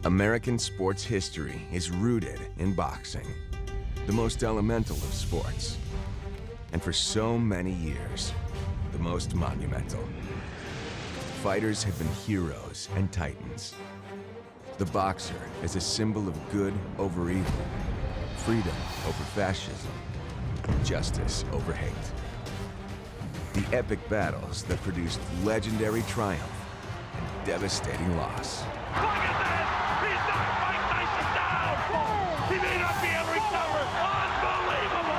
American sports history is rooted in boxing, the most elemental of sports, and for so many years, the most monumental. Fighters have been heroes and titans. The boxer is a symbol of good over evil, freedom over fascism, justice over hate. The epic battles that produced legendary triumph and devastating loss. Look at this! He's knocked Mike Tyson down! He may not be able to recover! Unbelievable!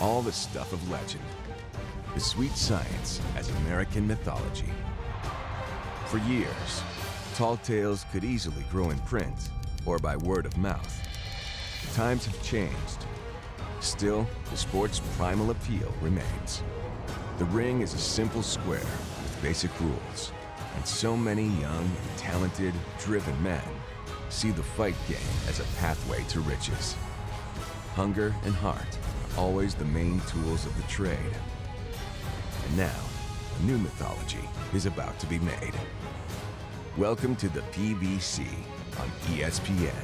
All the stuff of legend. The sweet science as American mythology. For years, tall tales could easily grow in print or by word of mouth. Times have changed. Still, the sport's primal appeal remains. The ring is a simple square with basic rules, and so many young and talented, driven men see the fight game as a pathway to riches. Hunger and heart are always the main tools of the trade. And now, a new mythology is about to be made. Welcome to the PBC on ESPN.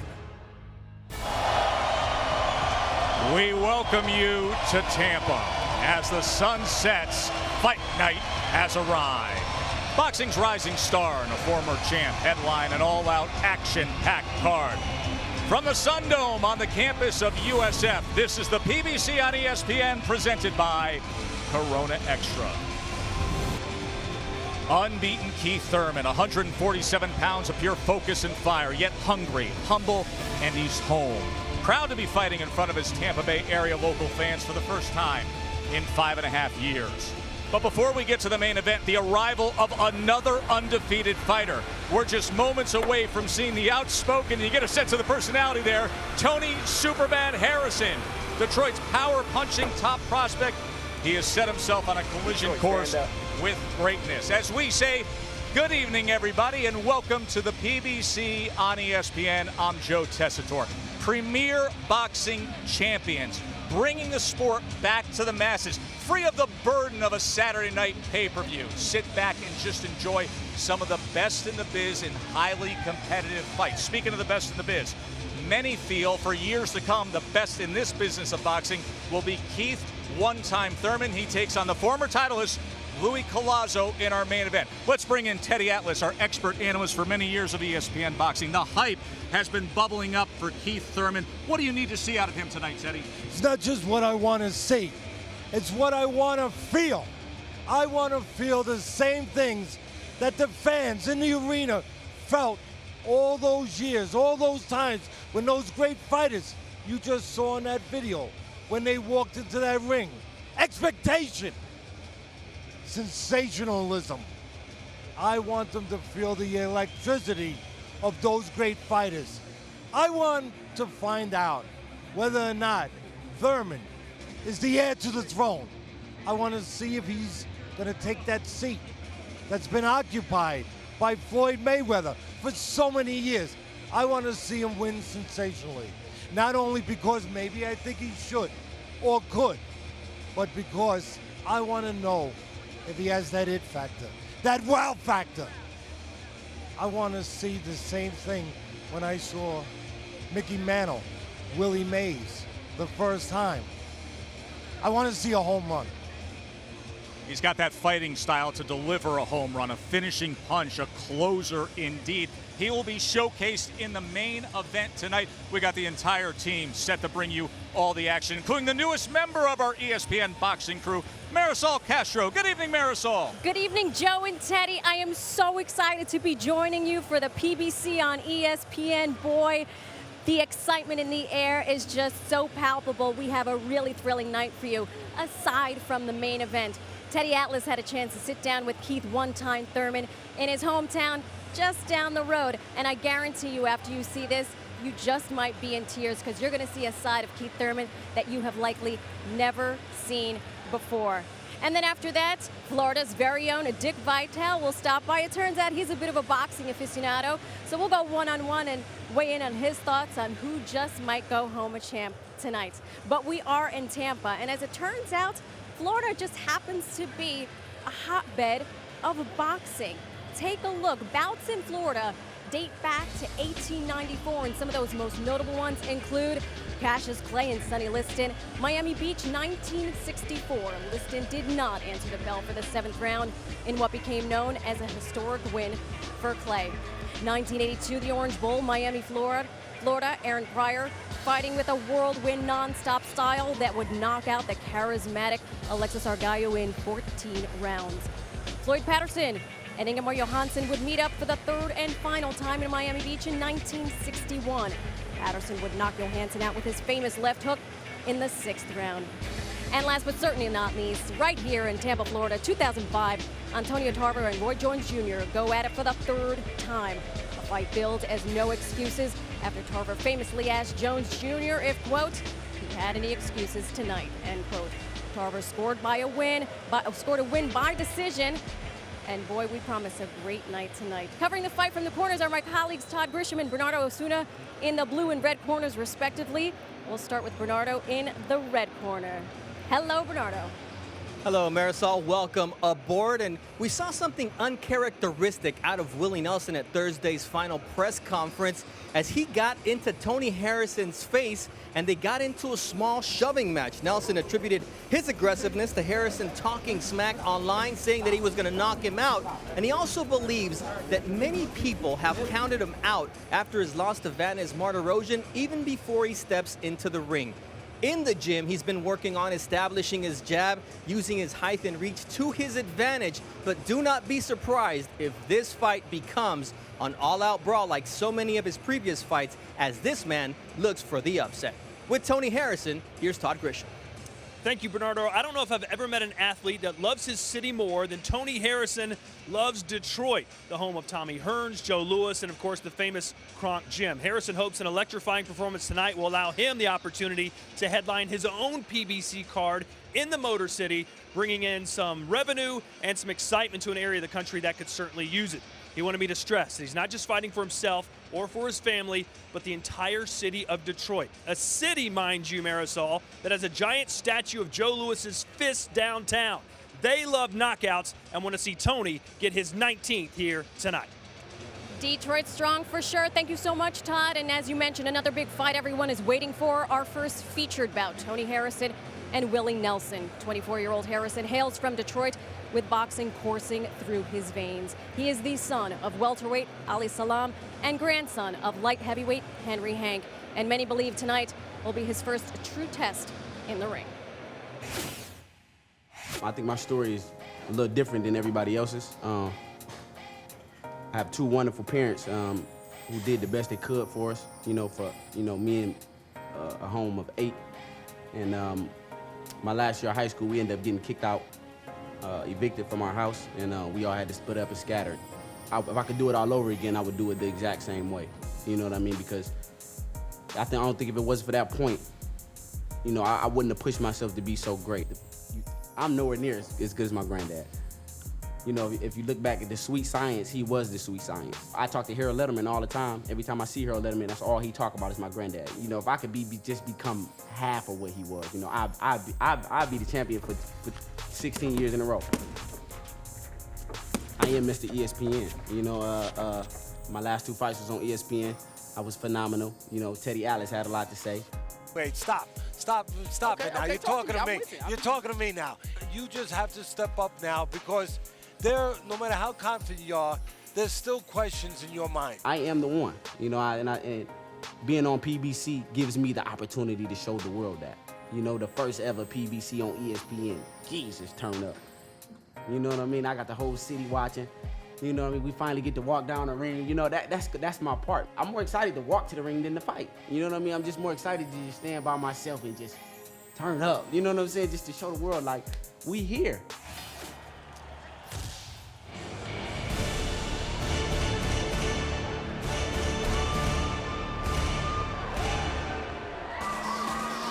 We welcome you to Tampa. As the sun sets, fight night has arrived. Boxing's rising star and a former champ headline an all-out action-packed card. From the Sundome on the campus of USF, this is the PBC on ESPN presented by Corona Extra. Unbeaten Keith Thurman, 147 pounds of pure focus and fire, yet hungry, humble, and he's home. Proud to be fighting in front of his Tampa Bay area local fans for the first time in 5.5 years. But before we get to the main event, the arrival of another undefeated fighter. We're just moments away from seeing the outspoken, you get a sense of the personality there, Tony Superman Harrison, Detroit's power-punching top prospect. He has set himself on a collision course with greatness. As we say, good evening, everybody, and welcome to the PBC on ESPN. I'm Joe Tessitore. Premier boxing champions, bringing the sport back to the masses, free of the burden of a Saturday night pay-per-view. Sit back and just enjoy some of the best in the biz in highly competitive fights. Speaking of the best in the biz, many feel for years to come the best in this business of boxing will be Keith one-time Thurman. He takes on the former titleist Luis Collazo in our main event. Let's bring in Teddy Atlas, our expert analyst for many years of ESPN boxing. The hype has been bubbling up for Keith Thurman. What do you need to see out of him tonight, Teddy? It's not just what I want to see. It's what I want to feel. I want to feel the same things that the fans in the arena felt all those years, all those times when those great fighters you just saw in that video, when they walked into that ring. Expectation. Sensationalism. I want them to feel the electricity of those great fighters. I want to find out whether or not Thurman is the heir to the throne. I want to see if he's going to take that seat that's been occupied by Floyd Mayweather for so many years. I want to see him win sensationally. Not only because maybe I think he should or could, but because I want to know if he has that it factor, that wow factor. I want to see the same thing when I saw Mickey Mantle, Willie Mays, the first time. I want to see a home run. He's got that fighting style to deliver a home run, a finishing punch, a closer indeed. He will be showcased in the main event tonight. We got the entire team set to bring you all the action, including the newest member of our ESPN boxing crew, Marisol Castro. Good evening, Marisol. Good evening, Joe and Teddy. I am so excited to be joining you for the PBC on ESPN. Boy, the excitement in the air is just so palpable. We have a really thrilling night for you, aside from the main event. Teddy Atlas had a chance to sit down with Keith one-time Thurman in his hometown just down the road. And I guarantee you, after you see this, you just might be in tears because you're going to see a side of Keith Thurman that you have likely never seen before. And then after that, Florida's very own Dick Vitale will stop by. It turns out he's a bit of a boxing aficionado, so we'll go one-on-one and weigh in on his thoughts on who just might go home a champ tonight. But we are in Tampa, and as it turns out, Florida just happens to be a hotbed of boxing. Take a look. Bouts in Florida date back to 1894, and some of those most notable ones include Cassius Clay and Sonny Liston. Miami Beach, 1964. Liston did not answer the bell for the 7th round in what became known as a historic win for Clay. 1982, the Orange Bowl, Miami, Florida. Aaron Pryor fighting with a whirlwind non-stop style that would knock out the charismatic Alexis Arguello in 14 rounds. Floyd Patterson and Ingemar Johansson would meet up for the 3rd and final time in Miami Beach in 1961. Patterson would knock Johansson out with his famous left hook in the 6th round. And last but certainly not least, right here in Tampa, Florida, 2005, Antonio Tarver and Roy Jones Jr. go at it for the 3rd time. The fight billed as no excuses after Tarver famously asked Jones Jr. if, quote, he had any excuses tonight, end quote. Tarver scored a win by decision. And boy, we promise a great night tonight. Covering the fight from the corners are my colleagues Todd Grisham and Bernardo Osuna in the blue and red corners, respectively. We'll start with Bernardo in the red corner. Hello, Bernardo. Hello, Marisol. Welcome aboard. And we saw something uncharacteristic out of Willie Nelson at Thursday's final press conference as he got into Tony Harrison's face and they got into a small shoving match. Nelson attributed his aggressiveness to Harrison talking smack online, saying that he was going to knock him out. And he also believes that many people have counted him out after his loss to Vanes Martirosyan, even before he steps into the ring. In the gym, he's been working on establishing his jab, using his height and reach to his advantage. But do not be surprised if this fight becomes an all-out brawl like so many of his previous fights, as this man looks for the upset. With Tony Harrison, here's Todd Grisham. Thank you, Bernardo. I don't know if I've ever met an athlete that loves his city more than Tony Harrison loves Detroit, the home of Tommy Hearns, Joe Louis, and of course the famous Kronk Gym. Harrison hopes an electrifying performance tonight will allow him the opportunity to headline his own PBC card in the Motor City, bringing in some revenue and some excitement to an area of the country that could certainly use it. He wanted me to stress that he's not just fighting for himself or for his family, but the entire city of Detroit. A city, mind you, Marisol, that has a giant statue of Joe Louis's fist downtown. They love knockouts and want to see Tony get his 19th here tonight. Detroit strong for sure. Thank you so much, Todd. And as you mentioned, another big fight everyone is waiting for. Our first featured bout, Tony Harrison and Willie Nelson. 24-year-old Harrison hails from Detroit with boxing coursing through his veins. He is the son of welterweight Ali Salam and grandson of light heavyweight Henry Hank. And many believe tonight will be his first true test in the ring. I think my story is a little different than everybody else's. I have two wonderful parents who did the best they could for us, for me and a home of 8. And my last year of high school, we ended up getting kicked out, evicted from our house, and we all had to split up and scatter. If I could do it all over again, I would do it the exact same way. You know what I mean? Because I don't think if it wasn't for that point, I wouldn't have pushed myself to be so great. I'm nowhere near as good as my granddad. If you look back at the sweet science, he was the sweet science. I talk to Harold Letterman all the time. Every time I see Harold Letterman, that's all he talk about is my granddad. If I could just become half of what he was, I'd be the champion for 16 years in a row. I am Mr. ESPN. My last 2 fights was on ESPN. I was phenomenal. Teddy Atlas had a lot to say. Wait, stop it now. You're talking to me. You're talking to me now. You just have to step up now because no matter how confident you are, there's still questions in your mind. I am the one, and being on PBC gives me the opportunity to show the world that. The first ever PBC on ESPN. Jesus, turn up. You know what I mean? I got the whole city watching. You know what I mean? We finally get to walk down the ring. That's my part. I'm more excited to walk to the ring than to fight. You know what I mean? I'm just more excited to just stand by myself and just turn up. You know what I'm saying? Just to show the world, like, we here.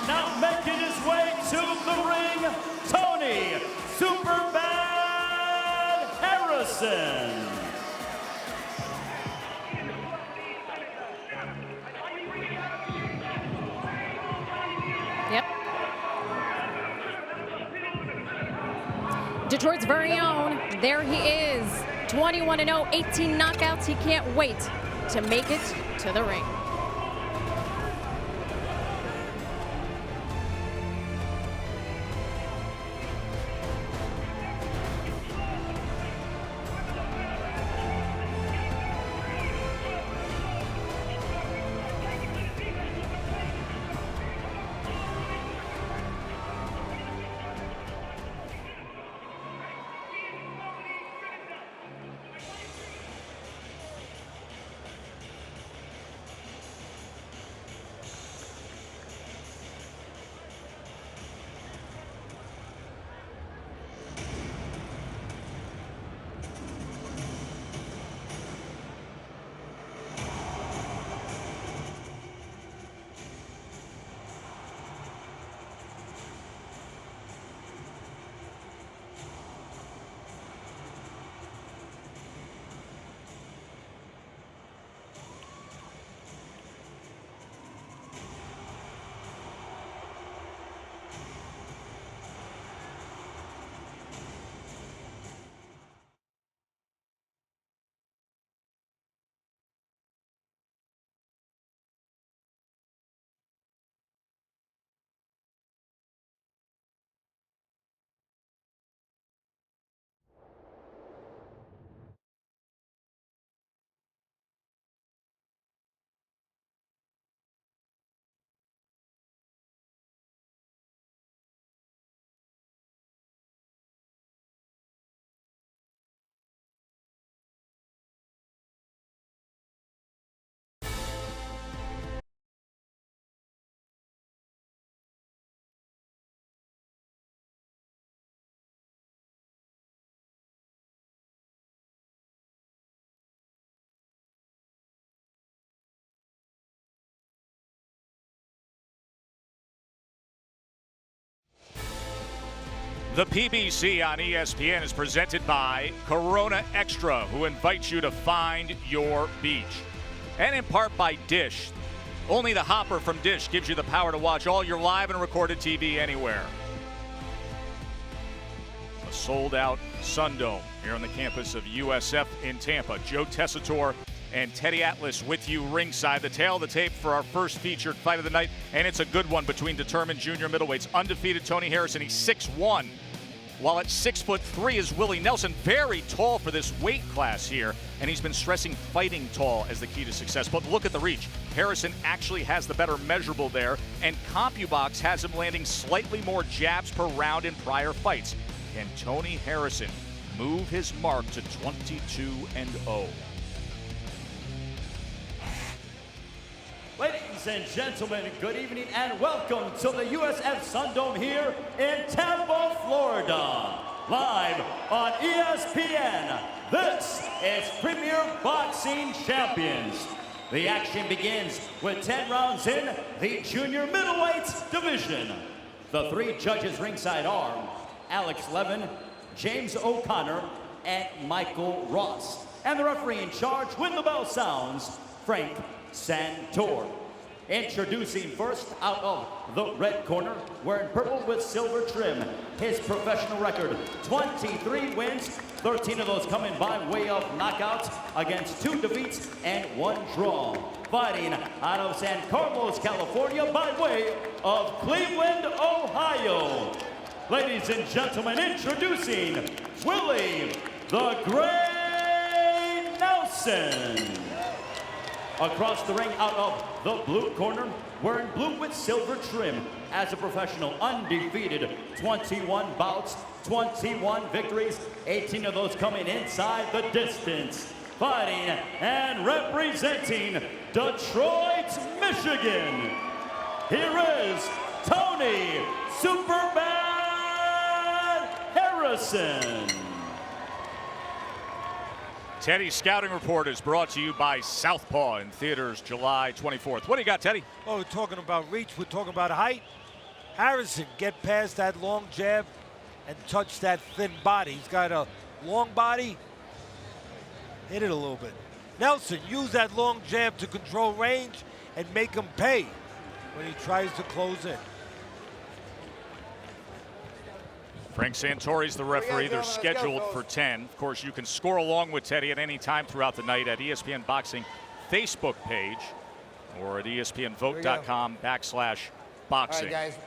Now making his way to the ring, Tony Superbad Harrison. Detroit's very own. There he is, 21-0, 18 knockouts. He can't wait to make it to the ring. The PBC on ESPN is presented by Corona Extra, who invites you to find your beach. And in part by Dish. Only the hopper from Dish gives you the power to watch all your live and recorded TV anywhere. A sold-out Sundome here on the campus of USF in Tampa. Joe Tessitore and Teddy Atlas with you ringside. The tail of the tape for our first featured fight of the night, and it's a good one between determined junior middleweights. Undefeated Tony Harrison, he's 6'1", while at 6'3" is Willie Nelson. Very tall for this weight class here, and he's been stressing fighting tall as the key to success. But look at the reach. Harrison actually has the better measurable there, and CompuBox has him landing slightly more jabs per round in prior fights. Can Tony Harrison move his mark to 22-0? Ladies and gentlemen, good evening and welcome to the USF Sundome here in Tampa, Florida. Live on ESPN, this is Premier Boxing Champions. The action begins with 10 rounds in the junior middleweight division. The three judges ringside are Alex Levin, James O'Connor, and Michael Ross. And the referee in charge, when the bell sounds, Frank Santor. Introducing first, out of the red corner, wearing purple with silver trim, his professional record, 23 wins, 13 of those coming by way of knockouts against 2 defeats and 1 draw. Fighting out of San Carlos, California by way of Cleveland, Ohio. Ladies and gentlemen, introducing Willie the Great Nelson. Across the ring, out of the blue corner, wearing blue with silver trim, as a professional, undefeated, 21 bouts, 21 victories, 18 of those coming inside the distance. Fighting and representing Detroit, Michigan, here is Tony Superman Harrison. Teddy's Scouting Report is brought to you by Southpaw in theaters July 24th. What do you got, Teddy? Oh, we're talking about reach. We're talking about height. Harrison, get past that long jab and touch that thin body. He's got a long body. Hit it a little bit. Nelson, use that long jab to control range and make him pay when he tries to close in. Frank Santori's the referee. They're scheduled for 10. Of course, you can score along with Teddy at any time throughout the night at ESPN Boxing Facebook page or at ESPNvote.com/boxing. All right, guys.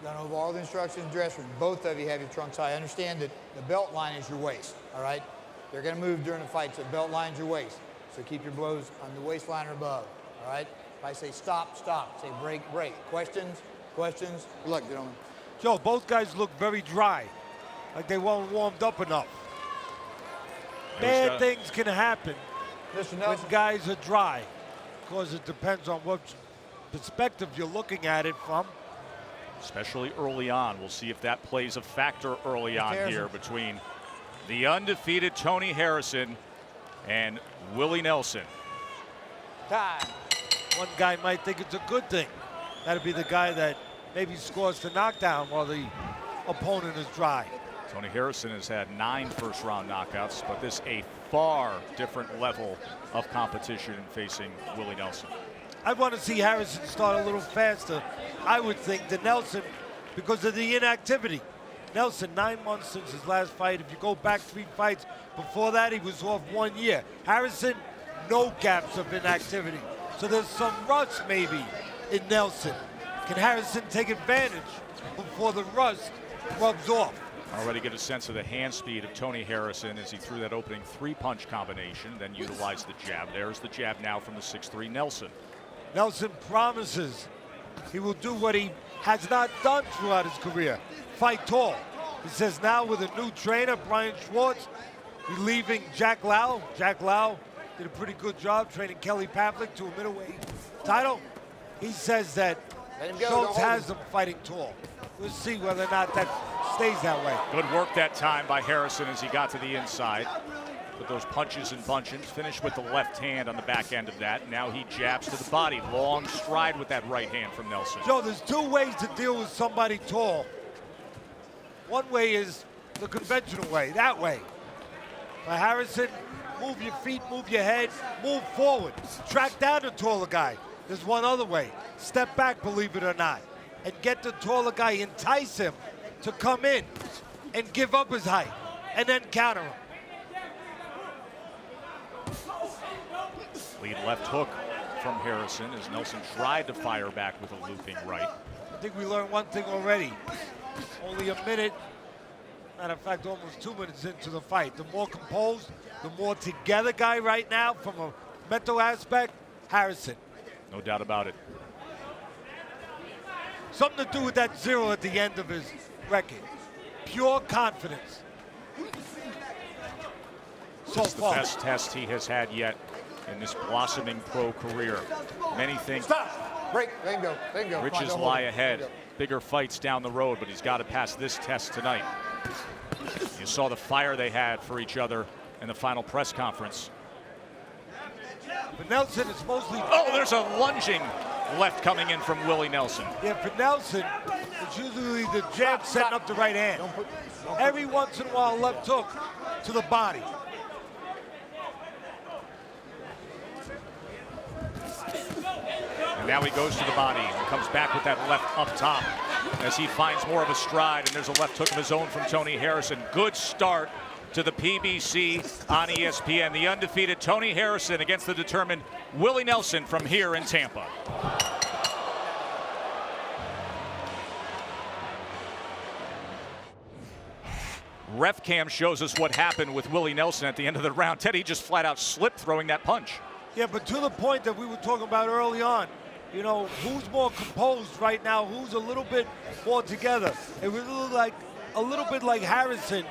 Gone over all the instructions in the dressing room. Both of you have your trunks high. Understand that the belt line is your waist, all right? They're going to move during the fight, so the belt line's your waist. So keep your blows on the waistline or above, all right? If I say stop, stop. Say break, break. Questions? Questions? Good luck, gentlemen. Joe, both guys look very dry, like they weren't warmed up enough. Bad things can happen when guys are dry, because it depends on what perspective you're looking at it from. Especially early on. We'll see if that plays a factor early on here between the undefeated Tony Harrison and Willie Nelson. Time. One guy might think it's a good thing. That'd be the guy that maybe scores the knockdown while the opponent is dry. Tony Harrison has had 9 first-round knockouts, but this a far different level of competition facing Willie Nelson. I want to see Harrison start a little faster, I would think, than Nelson because of the inactivity. Nelson, 9 months since his last fight. If you go back 3 fights before that, he was off 1 year. Harrison, no gaps of inactivity. So there's some rust maybe in Nelson. Can Harrison take advantage before the rust rubs off? Already get a sense of the hand speed of Tony Harrison as he threw that opening 3-punch combination, then utilized the jab. There's the jab now from the 6'3" Nelson. Nelson promises he will do what he has not done throughout his career, fight tall. He says now with a new trainer, Brian Schwartz, relieving Jack Lau. Jack Lau did a pretty good job training Kelly Pavlik to a middleweight title. He says that Schwartz has him fighting tall. We'll see whether or not that stays that way. Good work that time by Harrison as he got to the inside. With those punches and bunches, finished with the left hand on the back end of that. Now he jabs to the body. Long stride with that right hand from Nelson. Joe, there's 2 ways to deal with somebody tall. One way is the conventional way, that way. For Harrison, move your feet, move your head, move forward. Track down the taller guy. There's one other way. Step back, believe it or not, and get the taller guy, entice him to come in and give up his height, and then counter him. Lead left hook from Harrison as Nelson tried to fire back with a looping right. I think we learned one thing already. Only a minute, matter of fact, almost 2 minutes into the fight. The more composed, the more together guy right now from a mental aspect, Harrison. No doubt about it. Something to do with that 0 at the end of his record. Pure confidence. So It's the best test he has had yet in this blossoming pro career. Many think break, let him go, let him go. riches lie ahead, bigger fights down the road, but he's got to pass this test tonight. You saw the fire they had for each other in the final press conference. For Nelson, it's mostly... Oh, there's a lunging left coming in from Willie Nelson. Yeah, for Nelson, it's usually the jab setting up the right hand. Every once in a while, left hook to the body. And now he goes to the body and comes back with that left up top as he finds more of a stride, and there's a left hook of his own from Tony Harrison. Good start to the PBC on ESPN. The undefeated Tony Harrison against the determined Willie Nelson from here in Tampa. Ref cam shows us what happened with Willie Nelson at the end of the round. Teddy just flat out slipped throwing that punch. Yeah, but to the point that we were talking about early on, you know, who's more composed right now, who's a little bit more together. It was a little bit like Harrison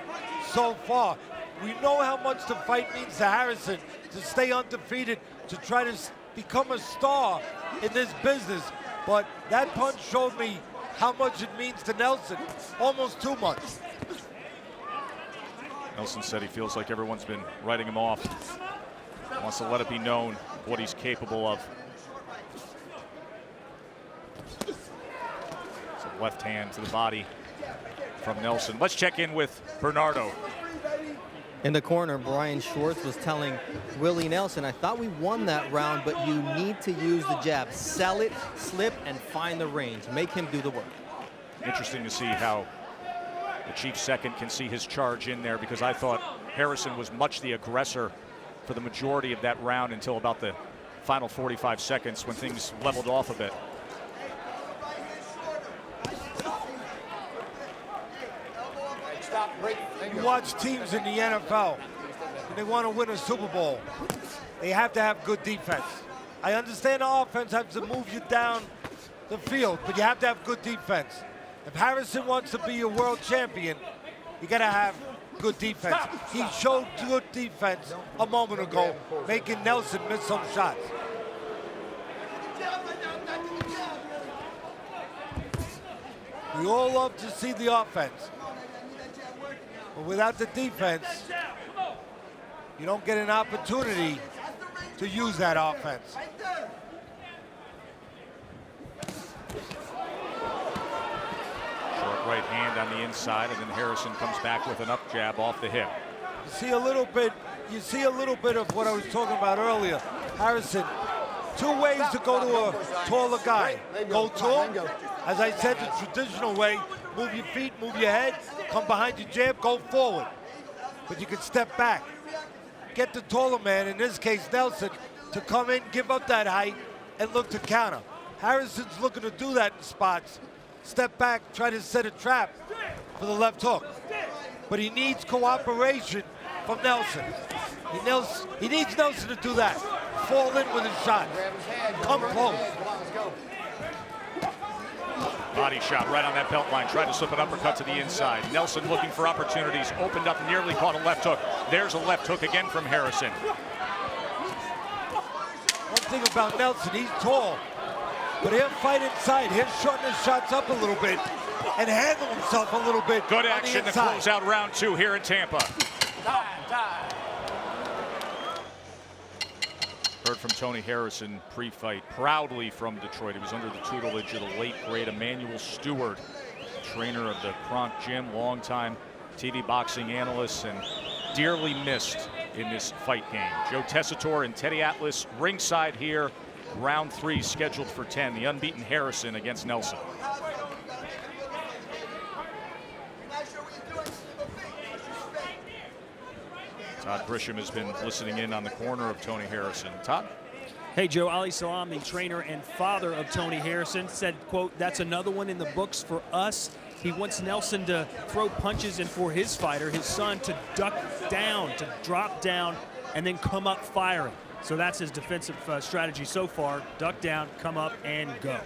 so far. We know how much the fight means to Harrison to stay undefeated, to try to become a star in this business. But that punch showed me how much it means to Nelson, almost too much. Nelson said he feels like everyone's been writing him off. Wants to let it be known what he's capable of. So left hand to the body from Nelson. Let's check in with Bernardo. In the corner, Brian Schwartz was telling Willie Nelson, I thought we won that round, but you need to use the jab. Sell it, slip, and find the range. Make him do the work. Interesting to see how The chief second can see his charge in there, because I thought Harrison was much the aggressor for the majority of that round until about the final 45 seconds when things leveled off a bit. You watch teams in the NFL, and they want to win a Super Bowl. They have to have good defense. I understand the offense has to move you down the field, but you have to have good defense. If Harrison wants to be a world champion, you got to have good defense. He showed good defense a moment ago, making Nelson miss some shots. We all love to see the offense, but without the defense, you don't get an opportunity to use that offense. Short right hand on the inside, and then Harrison comes back with an up jab off the hip. You see a little bit of what I was talking about earlier. Harrison, two ways to go to a taller guy. Go tall, as I said, the traditional way, move your feet, move your head, come behind your jab, go forward. But you can step back. Get the taller man, in this case Nelson, to come in, give up that height, and look to counter. Harrison's looking to do that in spots. Step back, try to set a trap for the left hook. But he needs cooperation from Nelson. He needs Nelson to do that. Fall in with his shot. Come close. Body shot right on that belt line. Tried to slip an uppercut to the inside. Nelson looking for opportunities. Opened up, nearly caught a left hook. There's a left hook again from Harrison. One thing about Nelson, he's tall, but he'll fight inside. He'll shorten his shots up a little bit and handle himself a little bit. Good action to close out round 2 here in Tampa. Heard from Tony Harrison pre-fight, proudly from Detroit. He was under the tutelage of the late, great Emmanuel Stewart, trainer of the Kronk Gym, longtime TV boxing analyst, and dearly missed in this fight game. Joe Tessitore and Teddy Atlas ringside here. Round 3 scheduled for 10. The unbeaten Harrison against Nelson. Todd Grisham has been listening in on the corner of Tony Harrison. Todd? Hey, Joe. Ali Salam, the trainer and father of Tony Harrison, said, quote, "That's another one in the books for us." He wants Nelson to throw punches and for his fighter, his son, to duck down, to drop down, and then come up firing. So that's his defensive strategy so far. Duck down, come up, and go.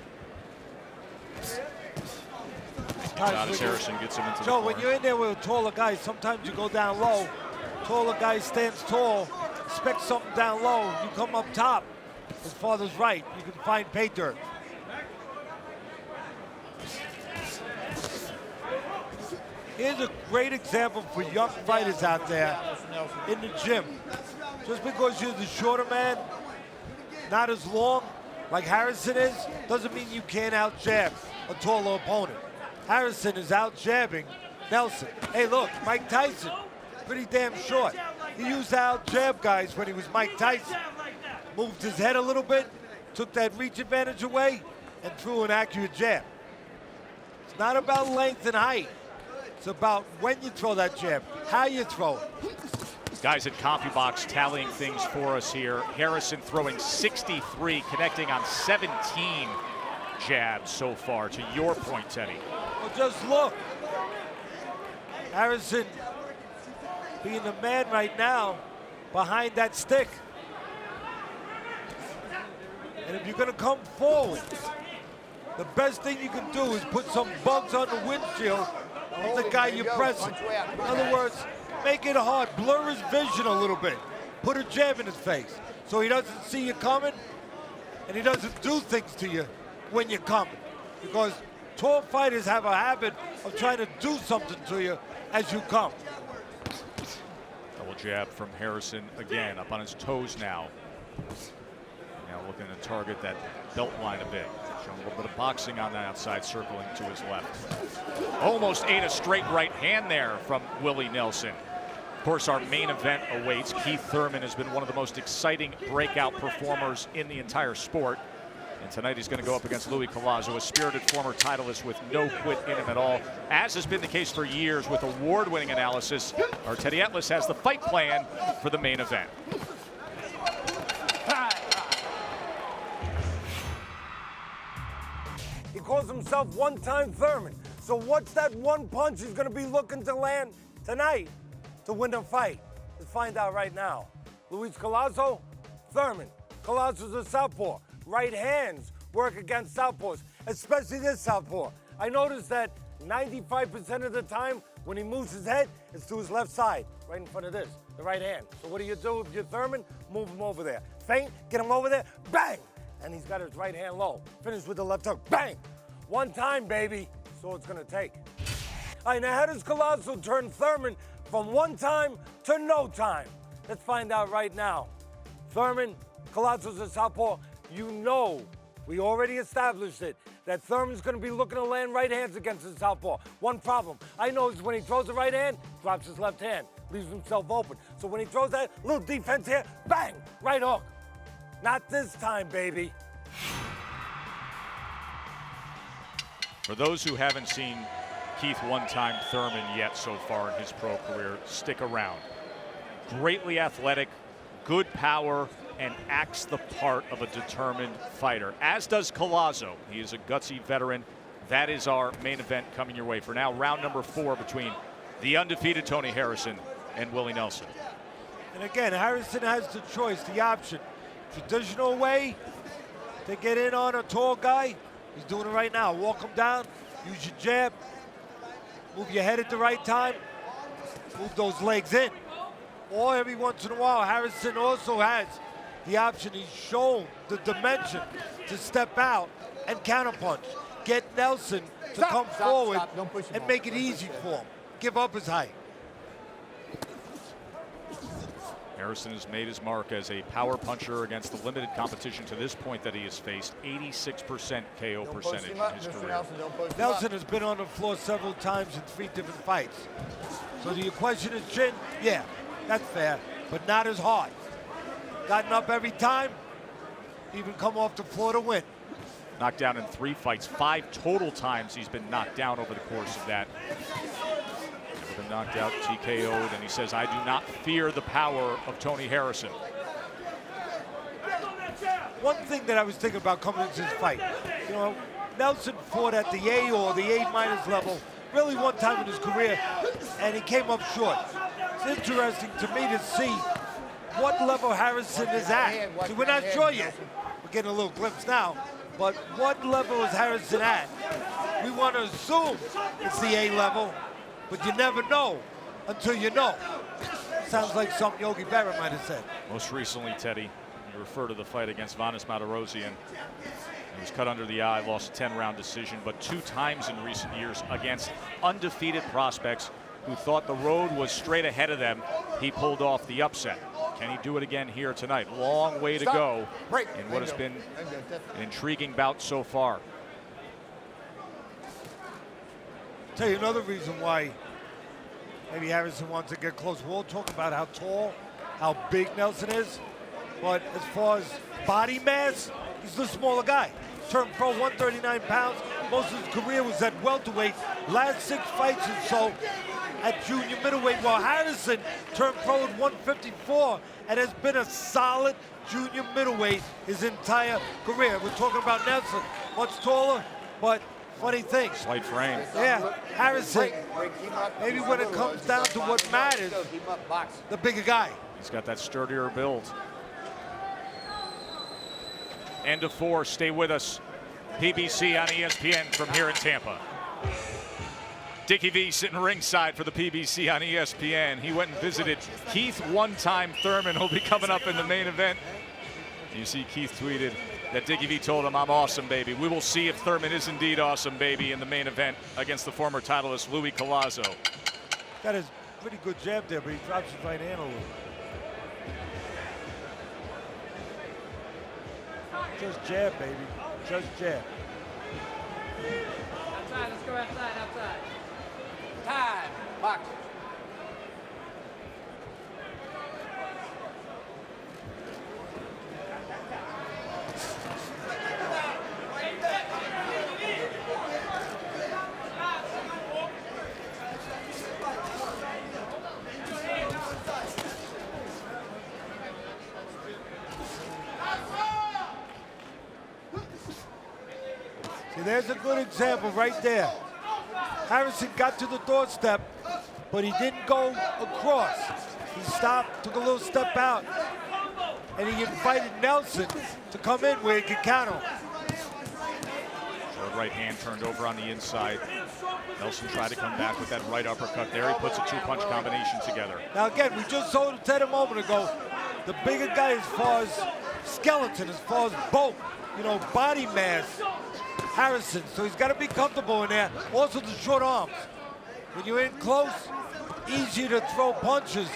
Todd Harrison gets him into the Joe, corner. when you're in there with a taller guy, sometimes you go down low. Taller guy stands tall, expect something down low. You come up top. His father's right. You can find pay dirt. Here's a great example for young fighters out there in the gym. Just because you're the shorter man, not as long like Harrison is, doesn't mean you can't out-jab a taller opponent. Harrison is out-jabbing Nelson. Hey, look, Mike Tyson, pretty damn short. He used to out-jab guys when he was Mike Tyson. Moved his head a little bit, took that reach advantage away, and threw an accurate jab. It's not about length and height. It's about when you throw that jab, how you throw it. Guys at CompuBox tallying things for us here. Harrison throwing 63, connecting on 17 jabs so far. To your point, Teddy. Well, just look. Harrison being the man right now behind that stick. And if you're going to come forward, the best thing you can do is put some bugs on the windshield of the guy you're pressing. In other words, make it hard, blur his vision a little bit. Put a jab in his face so he doesn't see you coming and he doesn't do things to you when you're coming. Because tall fighters have a habit of trying to do something to you as you come. Double jab from Harrison again, up on his toes now. Now looking to target that belt line a bit. Showing a little bit of boxing on the outside, circling to his left. Almost ate a straight right hand there from Willie Nelson. Of course, our main event awaits. Keith Thurman has been one of the most exciting breakout performers in the entire sport. And tonight he's going to go up against Luis Collazo, a spirited former titleist with no quit in him at all. As has been the case for years with award-winning analysis, our Teddy Atlas has the fight plan for the main event. He calls himself one-time Thurman. So what's that one punch he's going to be looking to land tonight to win the fight? Let's find out right now. Luis Collazo, Thurman. Collazo's a southpaw. Right hands work against southpaws, especially this southpaw. I noticed that 95% of the time when he moves his head, it's to his left side, right in front of this, the right hand. So what do you do if you're Thurman? Move him over there. Feint, get him over there, bang! And he's got his right hand low. Finish with the left hook, bang! One time, baby. That's all it's gonna take. All right, now how does Collazo turn Thurman from one time to no time? Let's find out right now. Thurman, Collazo's a southpaw. You know, we already established it, that Thurman's gonna be looking to land right hands against his southpaw. One problem, I know is when he throws the right hand, drops his left hand, leaves himself open. So when he throws that little defense here, bang, right hook. Not this time, baby. For those who haven't seen Keith one-time Thurman yet so far in his pro career, stick around. Greatly athletic, good power, and acts the part of a determined fighter, as does Collazo. He is a gutsy veteran. That is our main event coming your way. For now, round number 4 between the undefeated Tony Harrison and Willie Nelson. And again, Harrison has the choice, the option. Traditional way to get in on a tall guy, he's doing it right now. Walk him down, use your jab, move your head at the right time, move those legs in. Or every once in a while, Harrison also has the option. He's shown the dimension to step out and counterpunch. Get Nelson to come forward and make it easy for him. Give up his height. Harrison has made his mark as a power puncher against the limited competition to this point that he has faced. 86% KO percentage in his career. Nelson has been on the floor several times in 3 different fights. So do you question his chin? Yeah, that's fair, but not as hard. Gotten up every time, even come off the floor to win. Knocked down in 3 fights, 5 total times he's been knocked down over the course of that. Never been knocked out, TKO'd, and he says, I do not fear the power of Tony Harrison. One thing that I was thinking about coming into this fight, you know, Nelson fought at the A or the A- level really one time in his career, and he came up short. It's interesting to me to see what level Harrison is at. See, we're not sure yet. We're getting a little glimpse now, but what level is Harrison at? We want to assume it's the A level, but you never know until you know. Sounds like something Yogi Berra might have said. Most recently, Teddy, you refer to the fight against Vanes Martirosyan. He was cut under the eye, lost a 10-round decision, but 2 times in recent years against undefeated prospects who thought the road was straight ahead of them. He pulled off the upset. Can he do it again here tonight? Long way to go in what has been an intriguing bout so far. Tell you another reason why maybe Harrison wants to get close. We'll talk about how tall, how big Nelson is, but as far as body mass, he's the smaller guy. Turned pro 139 pounds. Most of his career was at welterweight. Last 6 fights or so at junior middleweight, while Harrison turned pro at 154 and has been a solid junior middleweight his entire career. We're talking about Nelson, much taller, but funny thing. Slight frame. Yeah, Harrison, maybe when it comes down to what matters, the bigger guy. He's got that sturdier build. End of 4, stay with us. PBC on ESPN from here in Tampa. Dickie V sitting ringside for the PBC on ESPN. He went and visited Keith one-time Thurman, who'll be coming up in the main event. You see Keith tweeted that Dickie V told him, I'm awesome, baby. We will see if Thurman is indeed awesome, baby, in the main event against the former titleist Luis Collazo. Got his pretty good jab there, but he drops his right hand a little. Just jab, baby. Just jab. Outside, let's go outside. Time. Box. there's a good example right there. Harrison got to the doorstep, but he didn't go across. He stopped, took a little step out, and he invited Nelson to come in where he could counter him. Short right hand turned over on the inside. Nelson tried to come back with that right uppercut there. He puts a two-punch combination together. Now again, we just saw it a moment ago. The bigger guy as far as skeleton, as far as bulk, body mass, Harrison. So he's got to be comfortable in there. Also the short arms. When you're in close, easier to throw punches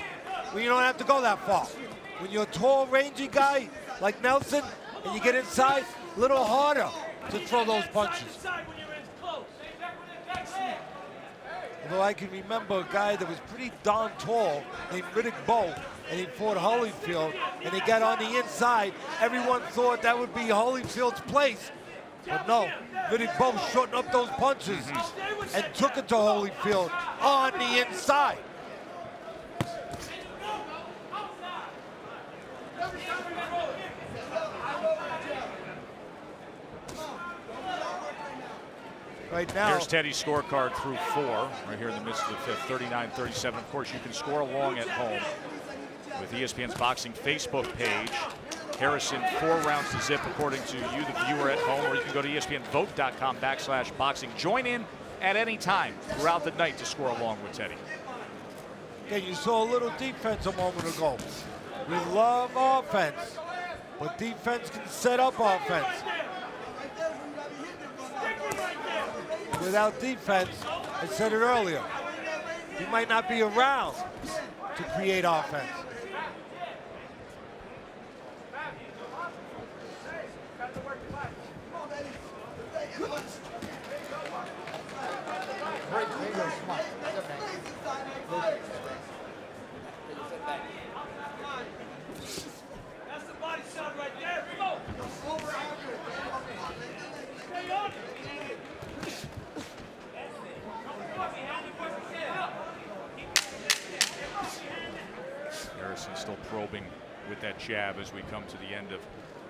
when you don't have to go that far. When you're a tall, rangy guy like Nelson and you get inside, a little harder to throw those punches. Although I can remember a guy that was pretty darn tall named Riddick Bowe, and he fought Holyfield, and he got on the inside. Everyone thought that would be Holyfield's place. But no, Riddick Bowe shortened up those punches and took it to Holyfield on the inside. Right now, here's Teddy's scorecard through 4, right here in the midst of the fifth, 39-37. Of course, you can score along at home with ESPN's boxing Facebook page. Harrison 4 rounds to zip, according to you, the viewer at home, or you can go to ESPNvote.com/boxing. Join in at any time throughout the night to score along with Teddy. Okay, you saw a little defense a moment ago. We love offense, but defense can set up offense. Without defense, I said it earlier, you might not be around to create offense. That's the body shot right there. Go. Stay on. Harrison still probing with that jab as we come to the end of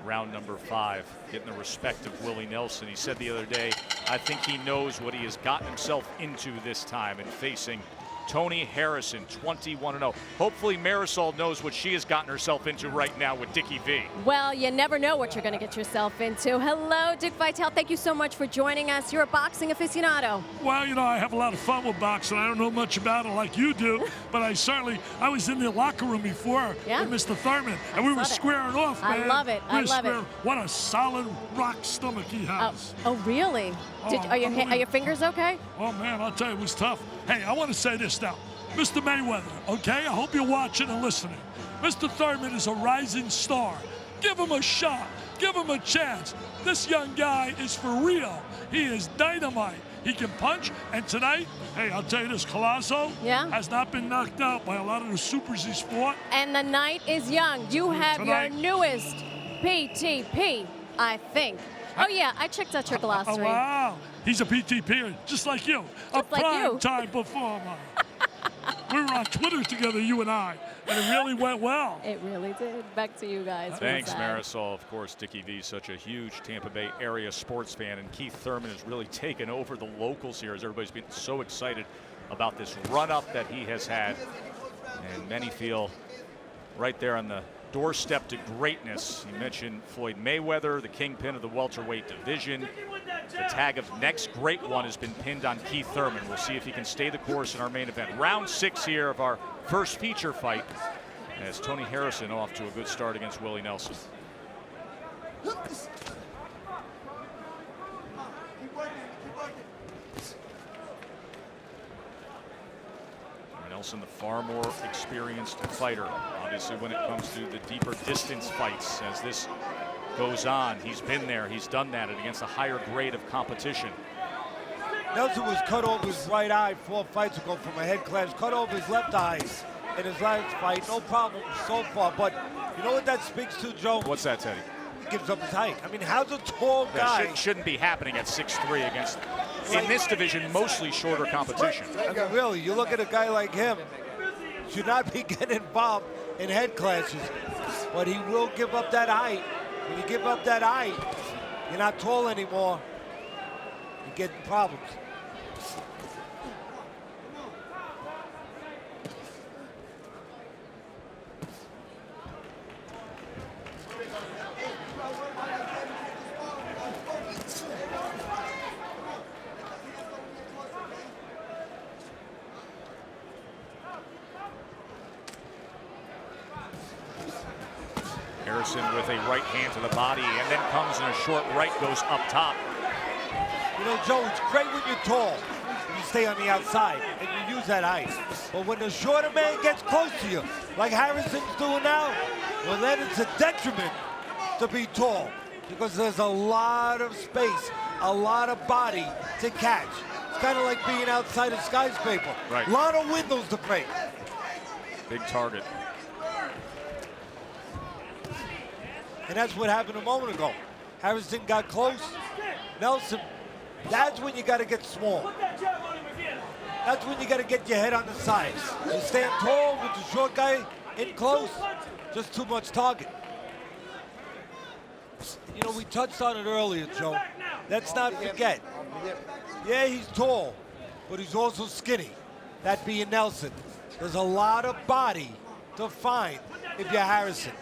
round number 5, getting the respect of Willie Nelson. He said the other day, I think he knows what he has gotten himself into this time in facing Tony Harrison, 21-0. Hopefully Marisol knows what she has gotten herself into right now with Dickie V. Well, you never know what you're going to get yourself into. Hello, Dick Vitale. Thank you so much for joining us. You're a boxing aficionado. Well, I have a lot of fun with boxing. I don't know much about it like you do, but I was in the locker room before with Mr. Thurman, and we were squaring off, man. I love it. I love it. What a solid rock stomach he has. Oh, really? Are your fingers okay? Oh, man, I'll tell you, it was tough. Hey, I want to say this now. Mr. Mayweather, okay? I hope you're watching and listening. Mr. Thurman is a rising star. Give him a shot. Give him a chance. This young guy is for real. He is dynamite. He can punch. And tonight, hey, I'll tell you this, Collazo has not been knocked out by a lot of the supers he's fought. And the night is young. You have your newest PTP, I think. Oh, yeah, I checked out your glossary. Oh, wow. He's a PTP, just like you. Just a prime-time performer. We were on Twitter together, you and I, and it really went well. It really did. Back to you guys. Thanks, Marisol. Of course, Dickie V, such a huge Tampa Bay area sports fan, and Keith Thurman has really taken over the locals here as everybody's been so excited about this run-up that he has had. And many feel right there on the doorstep to greatness. You mentioned Floyd Mayweather, the kingpin of the welterweight division. The tag of next great one has been pinned on Keith Thurman. We'll see if he can stay the course in our main event. Round 6 here of our first feature fight, as Tony Harrison off to a good start against Willie Nelson. Nelson, the far more experienced fighter, obviously, when it comes to the deeper distance fights. As this goes on, he's been there, he's done that, and against a higher grade of competition. Nelson was cut off his right eye 4 fights ago from a head clash, cut off his left eye in his last fight. No problem so far, but you know what that speaks to, Joe? What's that, Teddy? He gives up his height. I mean, how's a tall guy? That shouldn't be happening at 6'3" against, in this division, mostly shorter competition. I mean, really, you look at a guy like him, should not be getting involved in head clashes, but he will give up that height. When you give up that height, you're not tall anymore. You're getting problems. Harrison with a right hand to the body, and then comes in a short right, goes up top. You know, Joe, it's great when you're tall. You stay on the outside and you use that height. But when the shorter man gets close to you, like Harrison's doing now, well, then it's a detriment to be tall because there's a lot of space, a lot of body to catch. It's kind of like being outside a skyscraper. Right. A lot of windows to break. Big target. And that's what happened a moment ago. Harrison got close. Nelson, that's when you got to get small. That's when you got to get your head on the side. You stand tall with the short guy in close, just too much target. You know, we touched on it earlier, Joe. Let's not forget. Yeah, he's tall, but he's also skinny. That being Nelson. There's a lot of body to find if you're Harrison.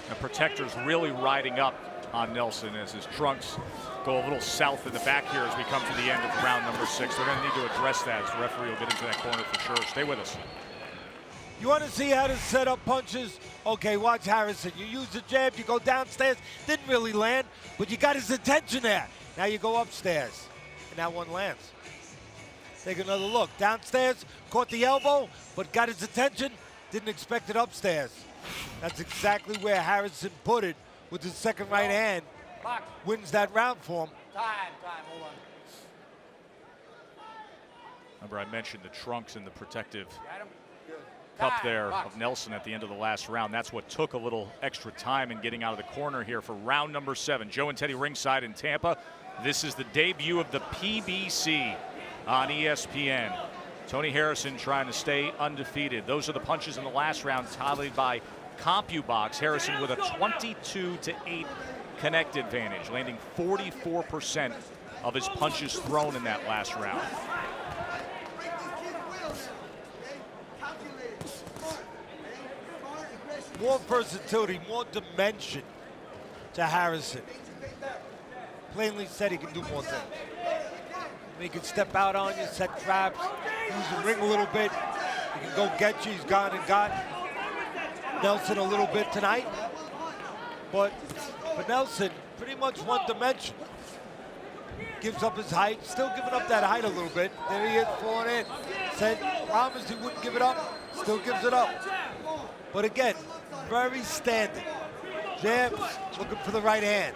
The protector's really riding up on Nelson as his trunks go a little south in the back here as we come to the end of round number 6. They're going to need to address that as the referee will get into that corner for sure. Stay with us. You want to see how to set up punches? Okay, watch Harrison. You use the jab, you go downstairs, didn't really land, but you got his attention there. Now you go upstairs, and that one lands. Take another look. Downstairs, caught the elbow, but got his attention, didn't expect it upstairs. That's exactly where Harrison put it with his second right hand. Wins that round for him. Time, hold on. Remember, I mentioned the trunks and the protective cup there of Nelson at the end of the last round. That's what took a little extra time in getting out of the corner here for round number 7. Joe and Teddy ringside in Tampa. This is the debut of the PBC on ESPN. Tony Harrison trying to stay undefeated. Those are the punches in the last round tallied by CompuBox. Harrison with a 22-8 connect advantage, landing 44% of his punches thrown in that last round. More versatility, more dimension to Harrison. Plainly said he can do more things. He can step out on you, set traps, use the ring a little bit. He can go get you. He's gone and got Nelson a little bit tonight. But Nelson, pretty much one dimension. Gives up his height, still giving up that height a little bit. There he is, falling in. Said, promised he wouldn't give it up, still gives it up. But again, very standard. Jabs, looking for the right hand.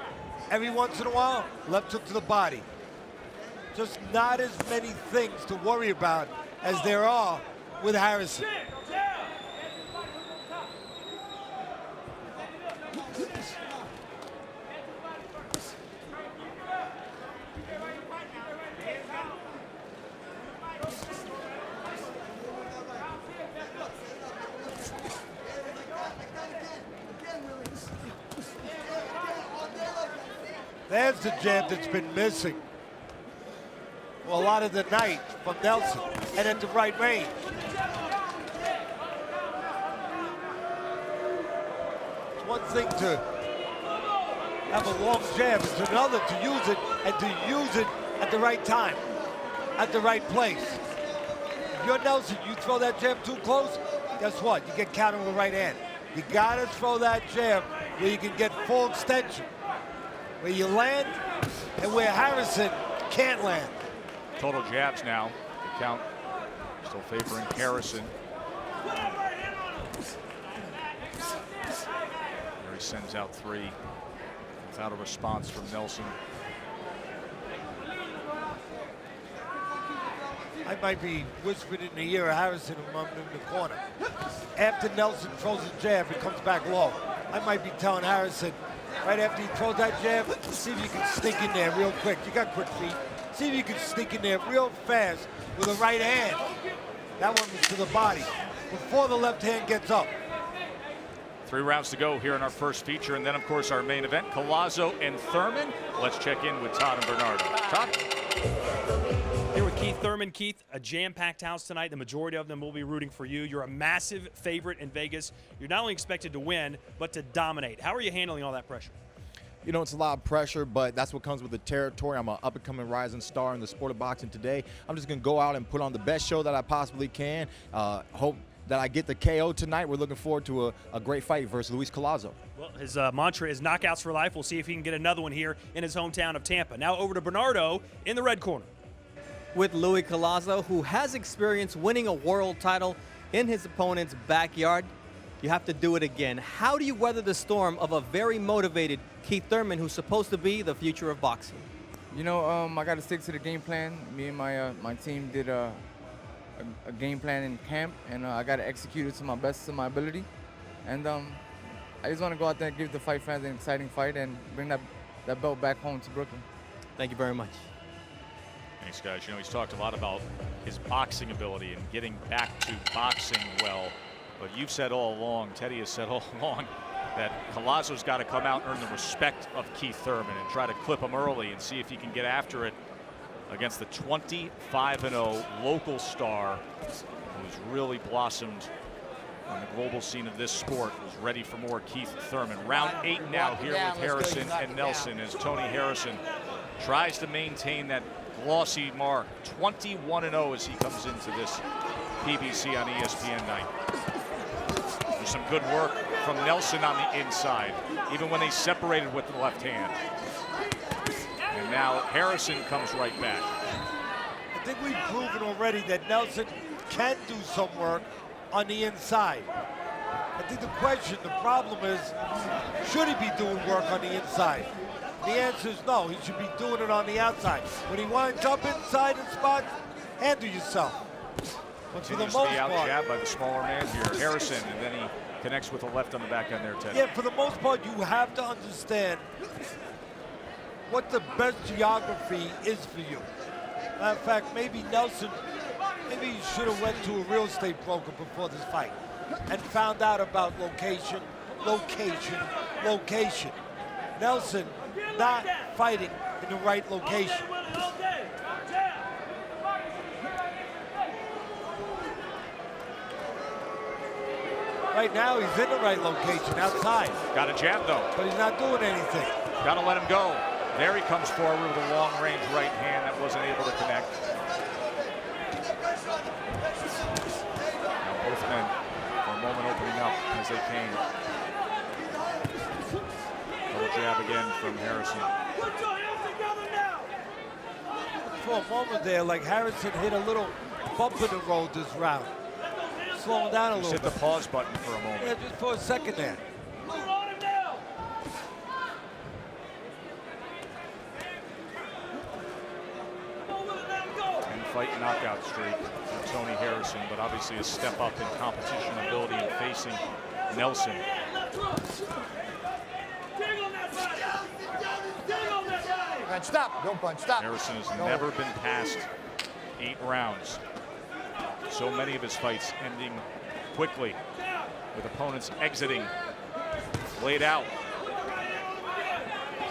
Every once in a while, left hook to the body. Just not as many things to worry about as there are with Harrison. There's the jab that's been missing. Well, a lot of the night from Nelson and at the right range. It's one thing to have a long jab, it's another to use it and to use it at the right time, at the right place. If you're Nelson, you throw that jab too close, guess what? You get countered with the right hand. You gotta throw that jab where you can get full extension, where you land and where Harrison can't land. Total jabs now. The count still favoring Harrison. There he sends out 3 without a response from Nelson. I might be whispering in the ear of Harrison when I'm in the corner. After Nelson throws a jab, he comes back low. I might be telling Harrison, right after he throws that jab, see if you can sneak in there real quick. You got quick feet. See if you can sneak in there real fast with a right hand. That one was to the body before the left hand gets up. 3 rounds to go here in our first feature, and then, of course, our main event, Collazo and Thurman. Let's check in with Todd and Bernardo. Todd? Here with Keith Thurman. Keith, a jam-packed house tonight. The majority of them will be rooting for you. You're a massive favorite in Vegas. You're not only expected to win, but to dominate. How are you handling all that pressure? You know, it's a lot of pressure, but that's what comes with the territory. I'm an up-and-coming rising star in the sport of boxing today. I'm just going to go out and put on the best show that I possibly can. Hope that I get the KO tonight. We're looking forward to a great fight versus Luis Collazo. Well, his mantra is knockouts for life. We'll see if he can get another one here in his hometown of Tampa. Now over to Bernardo in the red corner. With Luis Collazo, who has experience winning a world title in his opponent's backyard. You have to do it again. How do you weather the storm of a very motivated Keith Thurman, who's supposed to be the future of boxing? You know, I got to stick to the game plan. Me and my team did a game plan in camp, and I got to execute it to my best of my ability. And I just want to go out there and give the fight fans an exciting fight and bring that belt back home to Brooklyn. Thank you very much. Thanks, guys. You know, he's talked a lot about his boxing ability and getting back to boxing well. But you've said all along, Teddy has said all along, that Collazo's got to come out and earn the respect of Keith Thurman and try to clip him early and see if he can get after it against the 25-0 local star who's really blossomed on the global scene of this sport, who's ready for more Keith Thurman. Round 8 now here with Harrison and Nelson as Tony Harrison tries to maintain that glossy mark. 21-0 as he comes into this PBC on ESPN night. There's some good work from Nelson on the inside, even when they separated with the left hand. And now Harrison comes right back. I think we've proven already that Nelson can do some work on the inside. I think the problem is, should he be doing work on the inside? The answer is no, he should be doing it on the outside. When he winds up inside in spots, handle yourself. But for the most part, out-jabbed by the smaller man here, Harrison, and then he connects with the left on the back end there, Ted. Yeah, for the most part, you have to understand what the best geography is for you. Matter of fact, maybe Nelson, maybe he should have went to a real estate broker before this fight and found out about location. Nelson not fighting in the right location. Right now, he's in the right location, outside. Got a jab, though. But he's not doing anything. Got to let him go. There he comes forward with a long-range right hand that wasn't able to connect. Now both men, for a moment, opening up as they came. Little jab again from Harrison. For a moment there, like Harrison hit a little bump in the road this round. Slowing down a little bit. Hit the pause button for a moment. Yeah, just for a second there. And fight knockout streak for Tony Harrison, but obviously a step up in competition ability and facing Nelson. Stop, don't punch, stop. Harrison has never been past 8 rounds. So many of his fights ending quickly, with opponents exiting, laid out.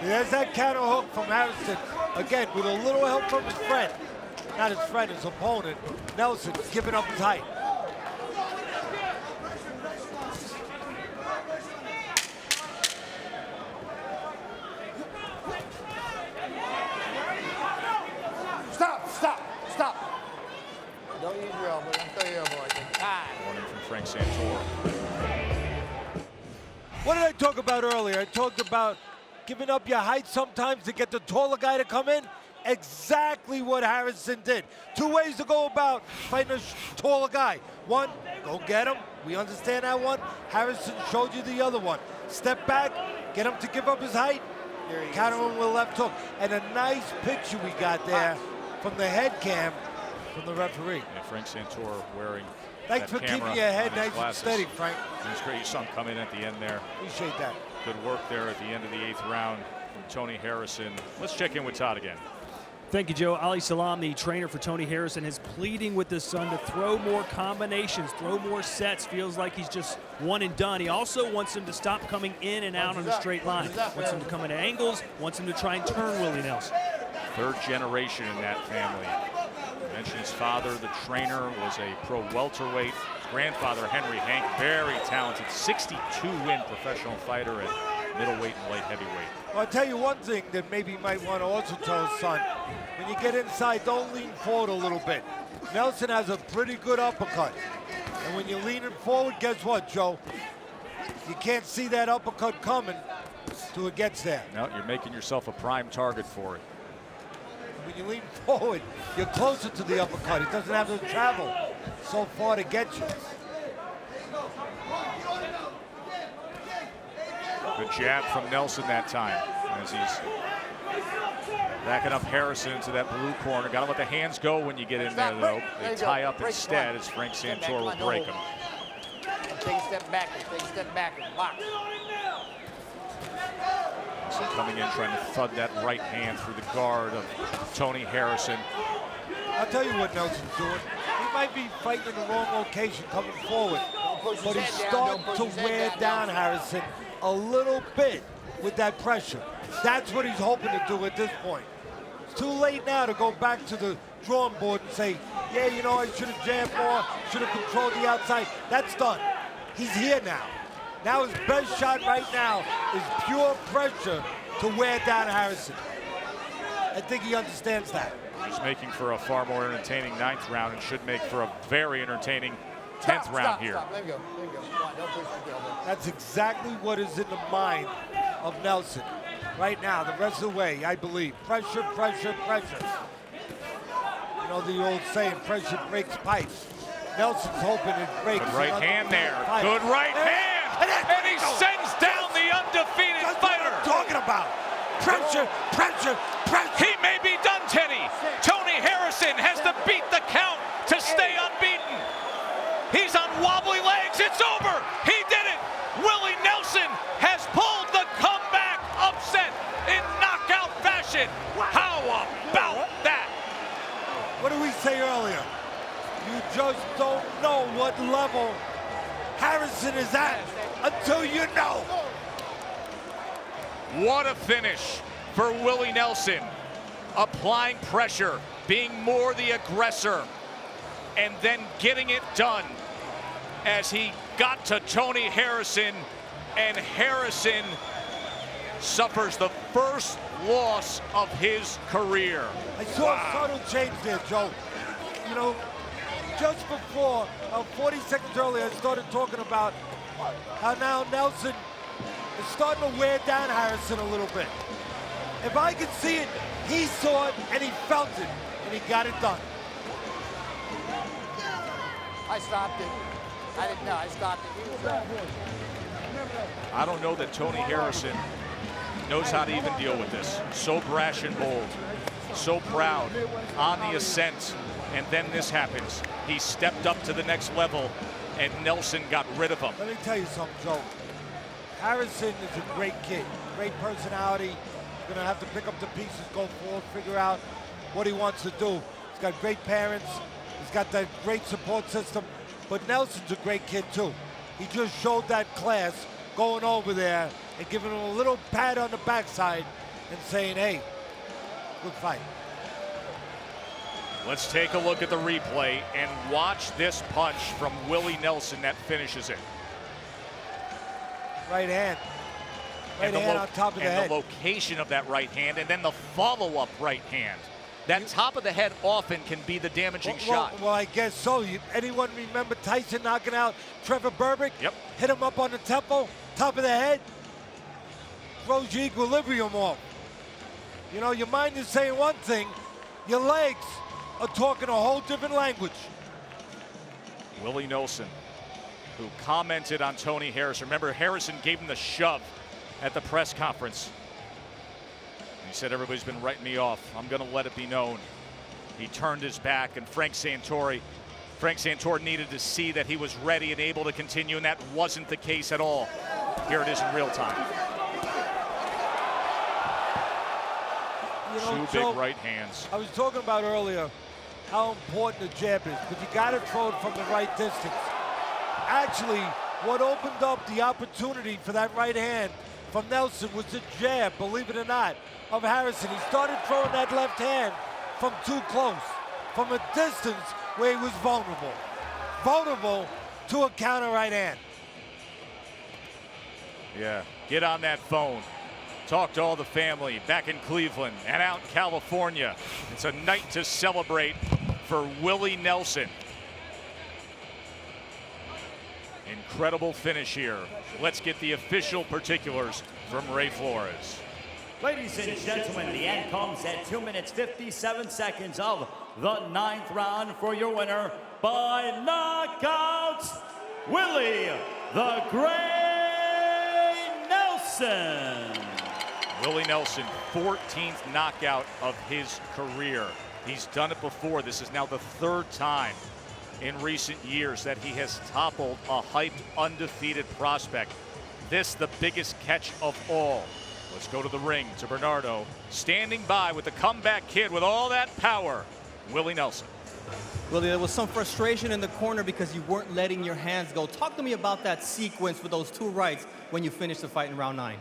There's that counter hook from Harrison. Again, with a little help from his friend. Not his friend, his opponent. Nelson giving up his height. Stop. Don't use your elbow. Don't throw your elbow like that. Warning from Frank Santoro. What did I talk about earlier? I talked about giving up your height sometimes to get the taller guy to come in. Exactly what Harrison did. 2 ways to go about fighting a taller guy. One, go get him. We understand that one. Harrison showed you the other one. Step back, get him to give up his height, counter him with a left hook. And a nice picture we got there from the head cam from the referee. And Frank Santoro wearing Thanks for keeping your head nice and steady, Frank. It was great. You saw him come in at the end there. Appreciate that. Good work there at the end of the 8th round from Tony Harrison. Let's check in with Todd again. Thank you, Joe. Ali Salam, the trainer for Tony Harrison, is pleading with his son to throw more combinations, throw more sets. Feels like he's just one and done. He also wants him to stop coming in and out on a straight line. Wants him to come at angles, wants him to try and turn Willie Nelson. Third generation in that family. I mentioned his father, the trainer, was a pro welterweight. His grandfather, Henry Hank, very talented, 62-win professional fighter at middleweight and light heavyweight. Well, I'll tell you one thing that maybe you might want to also tell his son. When you get inside, don't lean forward a little bit. Nelson has a pretty good uppercut. And when you're leaning forward, guess what, Joe? You can't see that uppercut coming till it gets there. No, you're making yourself a prime target for it. When you lean forward, you're closer to the uppercut. It doesn't have to travel so far to get you. Good jab from Nelson that time as he's backing up Harrison into that blue corner. Got to let the hands go when you get in there, though. They tie up instead as Frank Santor will break him. Take a step back, take a step back and box. So coming in trying to thud that right hand through the guard of Tony Harrison. I'll tell you what Nelson's doing. He might be fighting in the wrong location coming forward, but he's starting to wear down Harrison a little bit with that pressure. That's what he's hoping to do at this point. It's too late now to go back to the drawing board and say, yeah, you know, I should have jammed more, should have controlled the outside. That's done. He's here now. Now his best shot right now is pure pressure to wear down Harrison. I think he understands that. He's making for a far more entertaining 9th round and should make for a very entertaining 10th round here. Stop. Let him go. Let him go. Come on, don't push the elbow. That's exactly what is in the mind of Nelson right now, the rest of the way, I believe. Pressure, pressure, pressure. You know the old saying, pressure breaks pipes. Nelson's hoping it breaks. Good right hand there. Good right hand. And he sends down the undefeated fighter. What I'm talking about. Pressure, pressure, pressure. He may be done, Teddy. Tony Harrison has to beat the count to stay unbeaten. He's on wobbly legs. It's over. He did it. Willie Nelson has pulled the comeback upset in knockout fashion. How about that? What did we say earlier? You just don't know what level Harrison is at until you know. What a finish for Willie Nelson. Applying pressure, being more the aggressor, and then getting it done as he got to Tony Harrison, and Harrison suffers the first loss of his career. I saw a subtle change there, Joe. You know, just before, 40 seconds earlier, I started talking about how now Nelson is starting to wear down Harrison a little bit. If I could see it, he saw it and he felt it, and he got it done. I stopped it. I didn't know. I stopped it. I don't know that Tony Harrison knows how to even deal with this. So brash and bold, so proud, on the ascent, and then this happens. He stepped up to the next level, and Nelson got rid of him. Let me tell you something, Joe. Harrison is a great kid, great personality. He's gonna have to pick up the pieces, go forward, figure out what he wants to do. He's got great parents. He's got that great support system. But Nelson's a great kid, too. He just showed that class going over there and giving him a little pat on the backside and saying, hey, good fight. Let's take a look at the replay and watch this punch from Willie Nelson that finishes it. Right hand. Right hand on top of the head. And the location of that right hand, and then the follow-up right hand. That top of the head often can be the damaging shot. Well, I guess so. Anyone remember Tyson knocking out Trevor Berbick? Yep. Hit him up on the temple, top of the head. Throws your equilibrium off. You know, your mind is saying one thing, your legs are talking a whole different language. Willie Nelson, who commented on Tony Harrison. Remember, Harrison gave him the shove at the press conference. He said, everybody's been writing me off. I'm going to let it be known. He turned his back, and Frank Santor needed to see that he was ready and able to continue, and that wasn't the case at all. Here it is in real time. Two Joe, big right hands. I was talking about earlier how important the jab is, but you got to throw it from the right distance. Actually, what opened up the opportunity for that right hand from Nelson was the jab, believe it or not, of Harrison. He started throwing that left hand from too close, from a distance where he was vulnerable. Vulnerable to a counter right hand. Yeah, get on that phone. Talk to all the family back in Cleveland and out in California. It's a night to celebrate for Willie Nelson. Incredible finish here. Let's get the official particulars from Ray Flores. Ladies and gentlemen, the end comes at 2 minutes 57 seconds of the 9th round for your winner by knockout, Willie the Great Nelson. Willie Nelson, 14th knockout of his career. He's done it before. This is now the 3rd time in recent years that he has toppled a hyped, undefeated prospect. This the biggest catch of all. Let's go to the ring to Bernardo, standing by with the comeback kid with all that power, Willie Nelson. Willie, there was some frustration in the corner because you weren't letting your hands go. Talk to me about that sequence with those 2 rights when you finished the fight in round 9.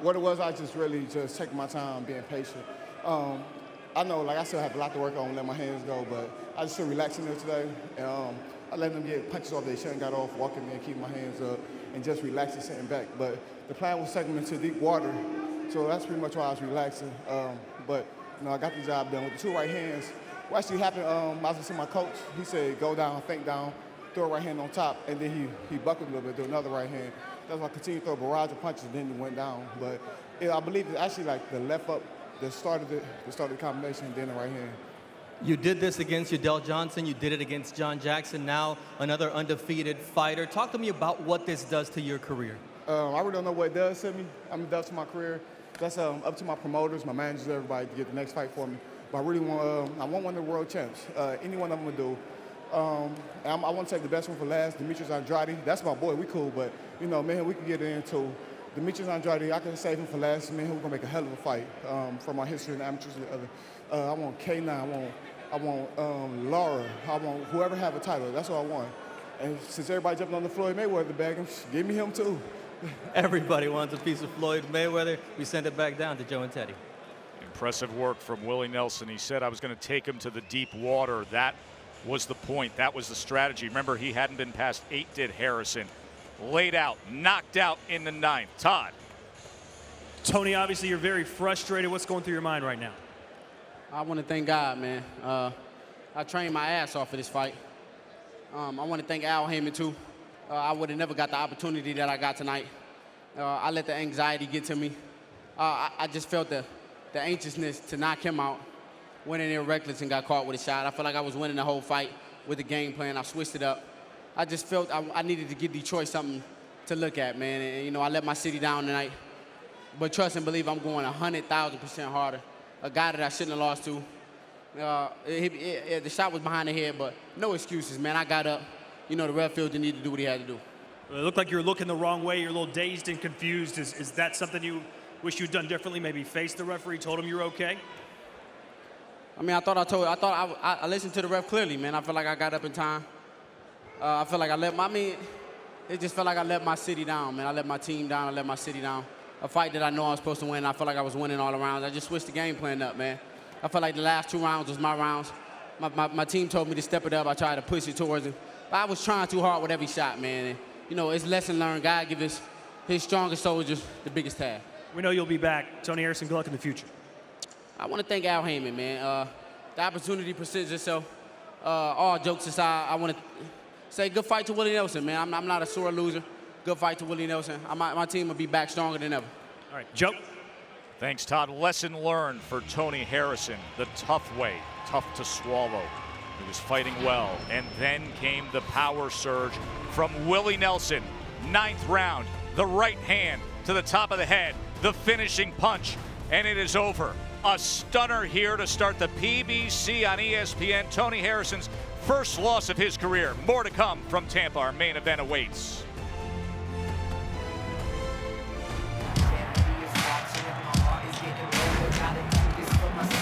What it was, I just really just taking my time, being patient. I know, like, I still have a lot to work on, let my hands go, but I just feel relaxing there today. And I let them get punches off they shouldn't got off, walking in, keeping my hands up, and just relaxing, sitting back. But the plan was taking them into deep water, so that's pretty much why I was relaxing. But, you know, I got the job done with the 2 right hands. What actually happened, I was listening to my coach. He said, go down, think down, throw a right hand on top, and then he buckled a little bit, do another right hand. That's why I continued to throw a barrage of punches, and then he went down. But I believe it's actually like the left up that started the combination, and then the right hand. You did this against Udell Johnson. You did it against John Jackson. Now another undefeated fighter. Talk to me about what this does to your career. I really don't know what it does to me. It does to my career. That's up to my promoters, my managers, everybody to get the next fight for me. But I really want, I want one of the world champs. Any one of them will do. I want to take the best one for last, Demetrius Andrade. That's my boy, we cool, but, you know, man, we can get into Demetrius Andrade. I can save him for last. Man, we're going to make a hell of a fight from our history in the amateurs and the other. I want K9, I want Laura, I want whoever have a title. That's what I want. And since everybody jumping on the Floyd Mayweather bag, give me him too. Everybody wants a piece of Floyd Mayweather. We send it back down to Joe and Teddy. Impressive work from Willie Nelson. He said, I was going to take him to the deep water. That was the point. That was the strategy. Remember, he hadn't been past 8, did Harrison. Laid out, knocked out in the 9th. Todd. Tony, obviously you're very frustrated. What's going through your mind right now? I want to thank God, man. I trained my ass off for this fight. I want to thank Al Heyman, too. I would have never got the opportunity that I got tonight. I let the anxiety get to me. I just felt the anxiousness to knock him out. Went in there reckless and got caught with a shot. I felt like I was winning the whole fight with the game plan. I switched it up. I just felt I needed to give Detroit something to look at, man. And, you know, I let my city down tonight. But trust and believe I'm going 100,000% harder. A guy that I shouldn't have lost to. The shot was behind the head, but no excuses, man. I got up. You know, the ref felt the need to do what he had to do. It looked like you were looking the wrong way. You're a little dazed and confused. Is that something you wish you'd done differently? Maybe face the referee, told him you're okay? I mean, I listened to the ref clearly, man. I feel like I got up in time. I feel like it just felt like I let my city down, man. I let my team down. I let my city down. A fight that I know I was supposed to win. I felt like I was winning all around. I just switched the game plan up, man. I felt like the last 2 rounds was my rounds. My team told me to step it up. I tried to push it towards him. But I was trying too hard with every shot, man. And, you know, it's lesson learned. God give his strongest soldiers the biggest task. We know you'll be back. Tony Harrison, good luck in the future. I want to thank Al Heyman, man. The opportunity presents itself. All jokes aside, I want to say good fight to Willie Nelson, man. I'm not a sore loser. Good fight to Willie Nelson. My team will be back stronger than ever. All right, Joe. Thanks, Todd. Lesson learned for Tony Harrison. The tough way, tough to swallow. He was fighting well, and then came the power surge from Willie Nelson. 9th round, the right hand to the top of the head, the finishing punch, and it is over. A stunner here to start the PBC on ESPN. Tony Harrison's first loss of his career. More to come from Tampa. Our main event awaits. Gotta do this for myself.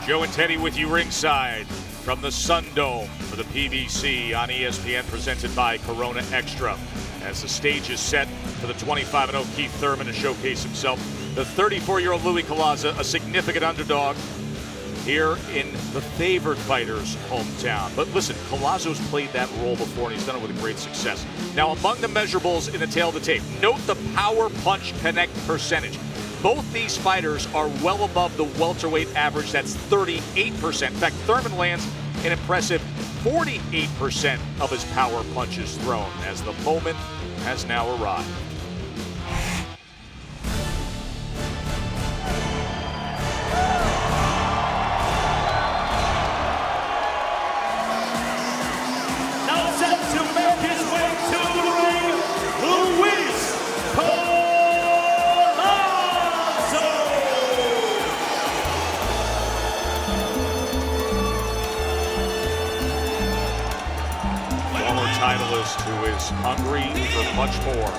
Joe and Teddy with you ringside from the Sundome for the PBC on ESPN, presented by Corona Extra. As the stage is set for the 25-0 Keith Thurman to showcase himself, the 34-year-old Luis Collazo, a significant underdog here in the favored fighter's hometown. But listen, Collazo's played that role before, and he's done it with great success. Now, among the measurables in the tail of the tape, note the power punch connect percentage. Both these fighters are well above the welterweight average. That's 38%. In fact, Thurman lands an impressive 48% of his power punches thrown, as the moment has now arrived. Now set to make his way to the ring, Luis Collazo. Former titleist who is hungry for much more.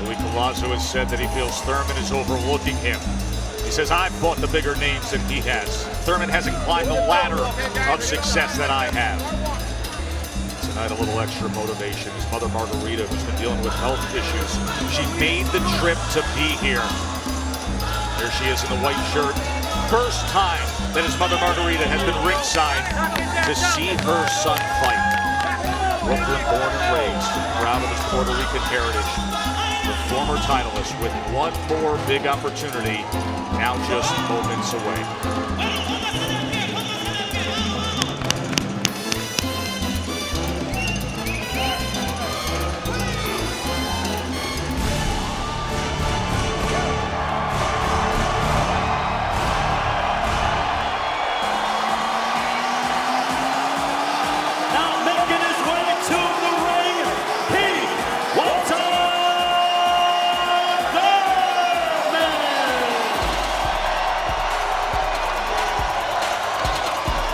Luis Collazo has said that he feels Thurman is overlooking him. He says, I've fought the bigger names than he has. Thurman hasn't climbed the ladder of success that I have. Tonight, a little extra motivation. His mother, Margarita, who's been dealing with health issues, she made the trip to be here. Here she is in the white shirt. First time that his mother, Margarita, has been ringside to see her son fight. Brooklyn born and raised, proud of his Puerto Rican heritage. The former titleist with one more big opportunity, now just moments away.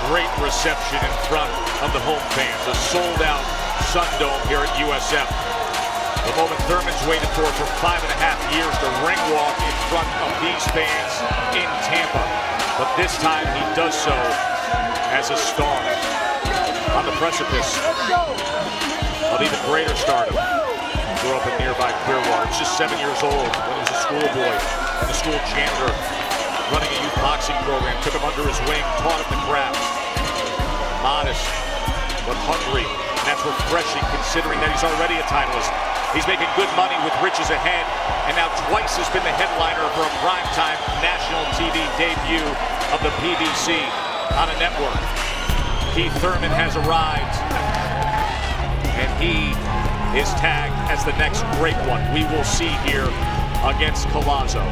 Great reception in front of the home fans. A sold-out Sundome here at USF. The moment Thurman's waited for 5.5 years, the ring walk in front of these fans in Tampa. But this time he does so as a star. On the precipice of even greater stardom. He grew up in nearby Clearwater. He was just 7 years old when he was a schoolboy and the school janitor running a youth boxing program, took him under his wing, taught him the craft. Modest, but hungry, and that's refreshing considering that he's already a titleist. He's making good money with riches ahead, and now twice has been the headliner for a primetime national TV debut of the PBC on a network. Keith Thurman has arrived, and he is tagged as the next great one we will see here against Collazo.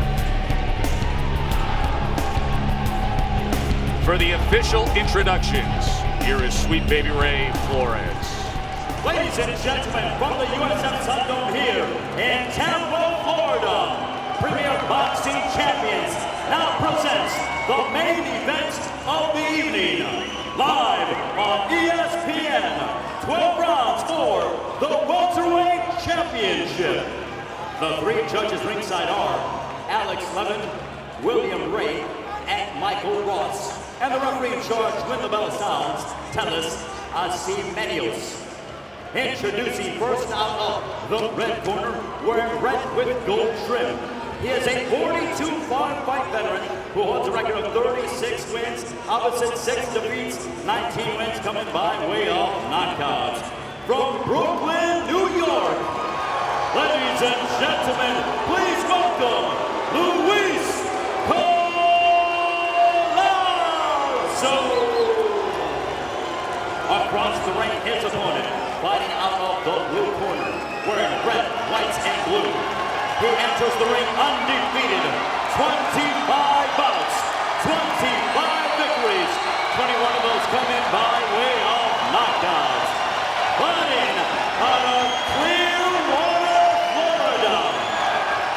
For the official introductions, here is Sweet Baby Ray Flores. Ladies and gentlemen, from the USF Sundome here in Tampa, Florida, Premier Boxing Champions now presents the main event of the evening. Live on ESPN, 12 rounds for the Welterweight Championship. The three judges ringside are Alex Levin, William Ray, and Michael Ross. And the referee in charge when the bell sounds, Telis Asimenios. Introducing first out of the red corner, wearing red with gold trim. He is a 42-fight veteran who holds a record of 36 wins, opposite 6 defeats, 19 wins coming by way of knockouts. From Brooklyn, New York, ladies and gentlemen, please welcome Luis Collazo. Across the ring, his opponent, fighting out of the blue corner, wearing red, white, and blue. He enters the ring undefeated, 25 bouts, 25 victories, 21 of those come in by way of knockouts. Fighting out of Clearwater, Florida,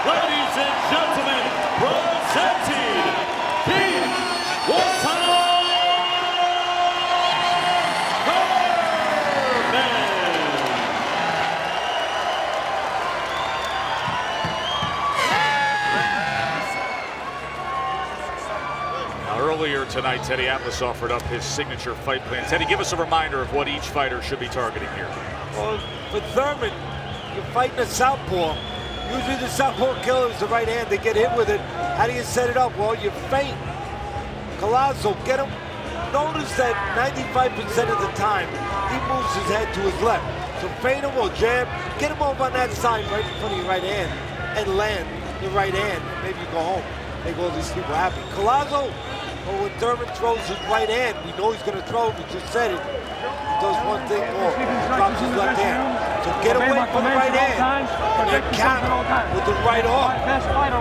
ladies and gentlemen, presenting Keith Thurman. tonight, Teddy Atlas offered up his signature fight plan. Teddy, give us a reminder of what each fighter should be targeting here. Well, for Thurman, you're fighting a southpaw. Usually the southpaw killer is the right hand. They get hit with it. How do you set it up? Well, you feint. Collazo, get him. Notice that 95% of the time, he moves his head to his left. So feint him or jab, get him over on that side right in front of your right hand and land the right hand. Maybe you go home. Make all these people happy. Collazo, well, when Thurman throws his right hand, we know he's going to throw. We just said it. He does one thing more. He drops his left hand. So get away from the right hand and then counter with the right arm.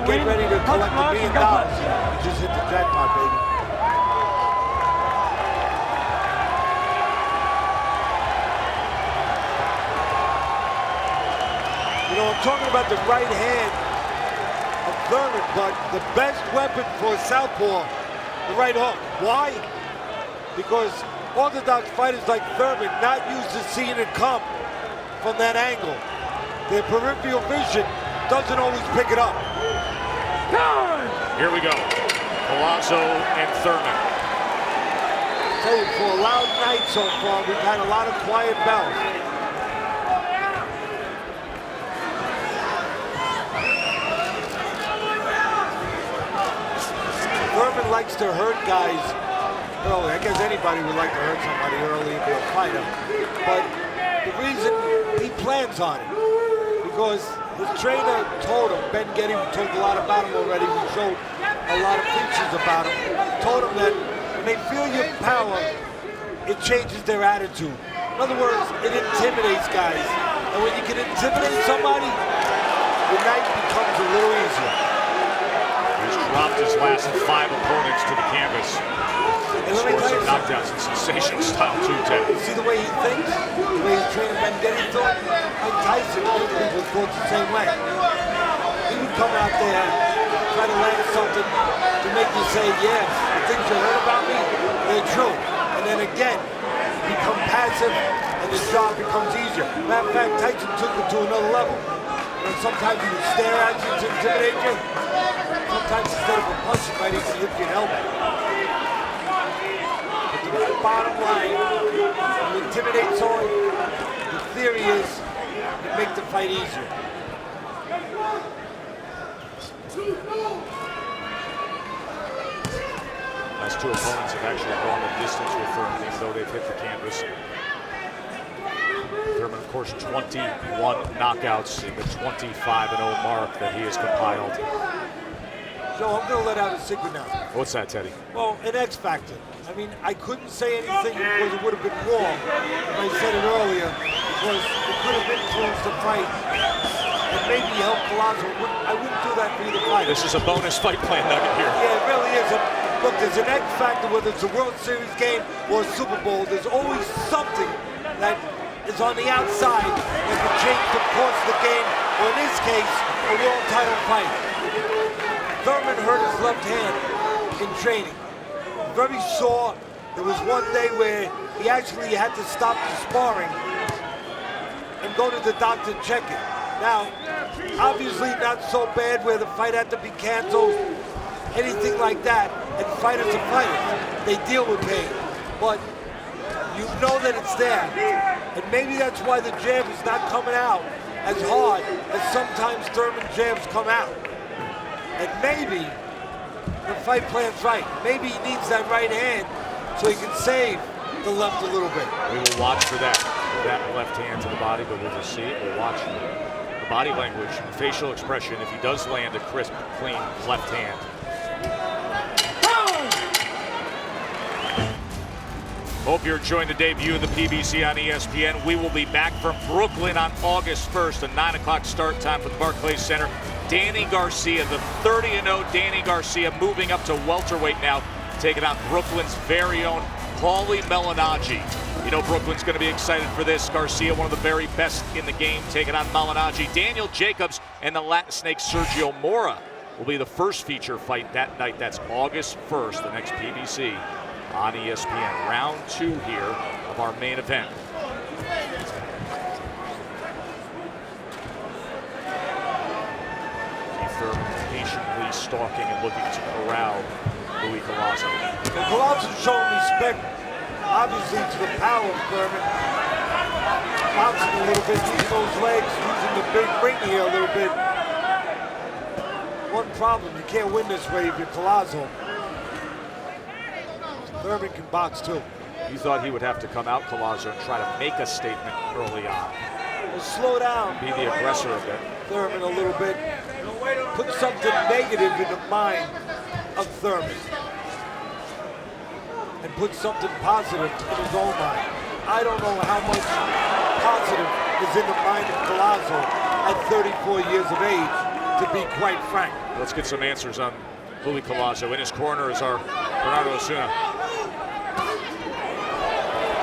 Get ready to collect $1 million. You just hit the jackpot, baby. You know, I'm talking about the right hand of Thurman, but the best weapon for a southpaw, the right hook. Why? Because orthodox fighters like Thurman not used to seeing it come from that angle. Their peripheral vision doesn't always pick it up. Here we go. Collazo and Thurman. I tell you, for a loud night so far, we've had a lot of quiet bells. Thurman likes to hurt guys early. I guess anybody would like to hurt somebody early and be a fighter. But the reason he plans on it, because his trainer told him, Ben Getty, we talked a lot about him already, we showed a lot of features about him, told him that when they feel your power, it changes their attitude. In other words, it intimidates guys. And when you can intimidate somebody, the night becomes a little easier. He's dropped his last 5 opponents to the canvas. And let me tell you knockdowns in sensational style too, Ted. See the way he thinks? The way his trainer Ben Getty thought? Mike Tyson, most people thought the same way. He would come out there, try to land something to make you say, yeah, the things you heard about me, they're true. And then again, become passive and the job becomes easier. Matter of fact, Tyson took it to another level. You know, sometimes he would stare at you to intimidate you. Sometimes instead of a punch, he might even hit you an elbow. But the bottom line, you intimidate someone, the theory is you make the fight easier. Last 2 opponents have actually gone the distance with Thurman, even though they've hit the canvas. Thurman, of course, 21 knockouts in the 25-0 mark that he has compiled. So I'm going to let out a secret now. What's that, Teddy? Well, an X factor. I mean, I couldn't say anything because it would have been wrong if I said it earlier, because it could have influenced the fight and maybe helped Collazo. I wouldn't do that for either fighter. This is a bonus fight plan nugget here. Yeah, it really is. Look, there's an X factor, whether it's a World Series game or a Super Bowl. There's always something that is on the outside that could change the course of the game, or in this case, a world title fight. Thurman hurt his left hand in training. Very sore. There was one day where he actually had to stop the sparring and go to the doctor to check it. Now, obviously not so bad where the fight had to be canceled, anything like that. And fighters are fighters. They deal with pain. But you know that it's there. And maybe that's why the jab is not coming out as hard as sometimes Thurman jabs come out. And maybe the fight plan's right. Maybe he needs that right hand so he can save the left a little bit. We will watch for that left hand to the body, but we'll just see it. We'll watch the body language, the facial expression if he does land a crisp, clean left hand. Hope you're enjoying the debut of the PBC on ESPN. We will be back from Brooklyn on August 1st, a 9 o'clock start time for the Barclays Center. Danny Garcia, the 30-0 Danny Garcia, moving up to welterweight now, taking on Brooklyn's very own Paulie Malignaggi. You know Brooklyn's going to be excited for this. Garcia, one of the very best in the game, taking on Malignaggi. Daniel Jacobs and the Latin Snake Sergio Mora will be the first feature fight that night. That's August 1st, the next PBC on ESPN. Round 2 here of our main event. Thurman patiently stalking and looking to corral Luis Collazo. And Collazzo's showing respect, obviously, to the power of Thurman. Boxing a little bit, using those legs, using the big ring here a little bit. One problem, you can't win this way if you're Collazo. Thurman can box too. You thought he would have to come out, Collazo, and try to make a statement early on. Well, slow down. Be the aggressor a bit. Thurman a little bit. Put something negative in the mind of Thurman. And put something positive in his own mind. I don't know how much positive is in the mind of Collazo at 34 years of age, to be quite frank. Let's get some answers on Willie Collazo. In his corner is our Bernardo Osuna.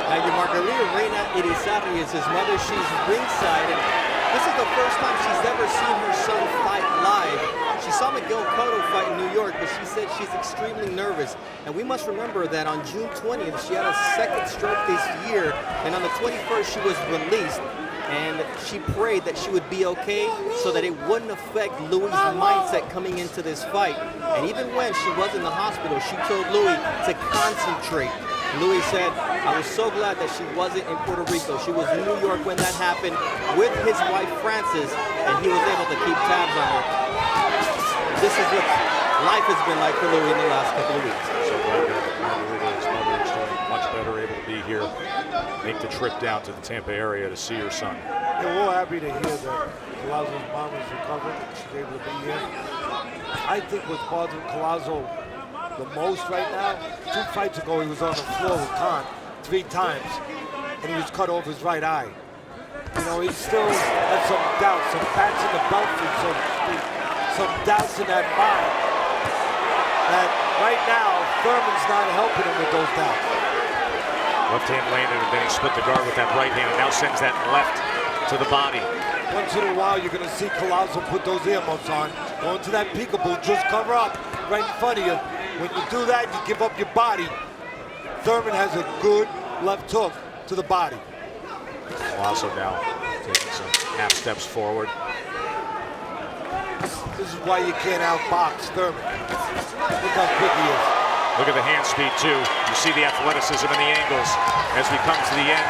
Now your Margarita Reina Irizarry is his mother. She's ringside, and this is the first time she's ever seen her son fight live. She saw Miguel Cotto fight in New York, but she said she's extremely nervous. And we must remember that on June 20th, she had a second stroke this year, and on the 21st, she was released. And she prayed that she would be okay so that it wouldn't affect Louis' mindset coming into this fight. And even when she was in the hospital, she told Louis to concentrate. Louis said, I was so glad that she wasn't in Puerto Rico. She was in New York when that happened with his wife, Frances, and he was able to keep tabs on her. This is what life has been like for Louis in the last couple of weeks. So glad that Margarita's mother is doing much better, able to be here, make the trip down to the Tampa area to see her son. Yeah, we're all happy to hear that Collazo's mom is recovering. She's able to be here. I think what's bothering Collazo the most right now, 2 fights ago he was on the floor with Khan 3 times, and he was cut off his right eye. You know, he still has some doubts, some bats in the belfry, some doubts in that mind. That right now, Thurman's not helping him with those doubts. Left hand landed, and then he split the guard with that right hand, and now sends that left to the body. Once in a while, you're going to see Collazo put those earmuffs on, go into that peekaboo, just cover up right in front of you. When you do that, you give up your body. Thurman has a good left hook to the body. Collazo now taking some half steps forward. This is why you can't outbox Thurman. Look how quick he is. Look at the hand speed, too. You see the athleticism and the angles as we come to the end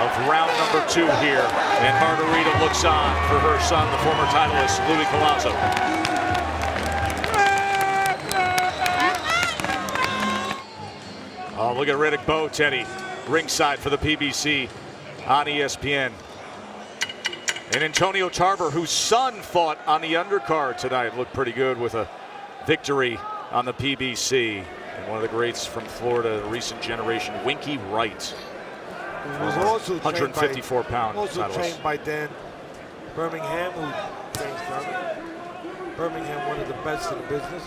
of round number 2 here. And Margarita looks on for her son, the former titleist, Luis Collazo. Oh, look at Riddick Bowe, Teddy, ringside for the PBC on ESPN. And Antonio Tarver, whose son fought on the undercard tonight, looked pretty good with a victory on the PBC. And one of the greats from Florida, the recent generation, Winky Wright. He was also 154-pound also titleist. trained by Dan Birmingham, who trains Thurman. Birmingham, one of the best in the business.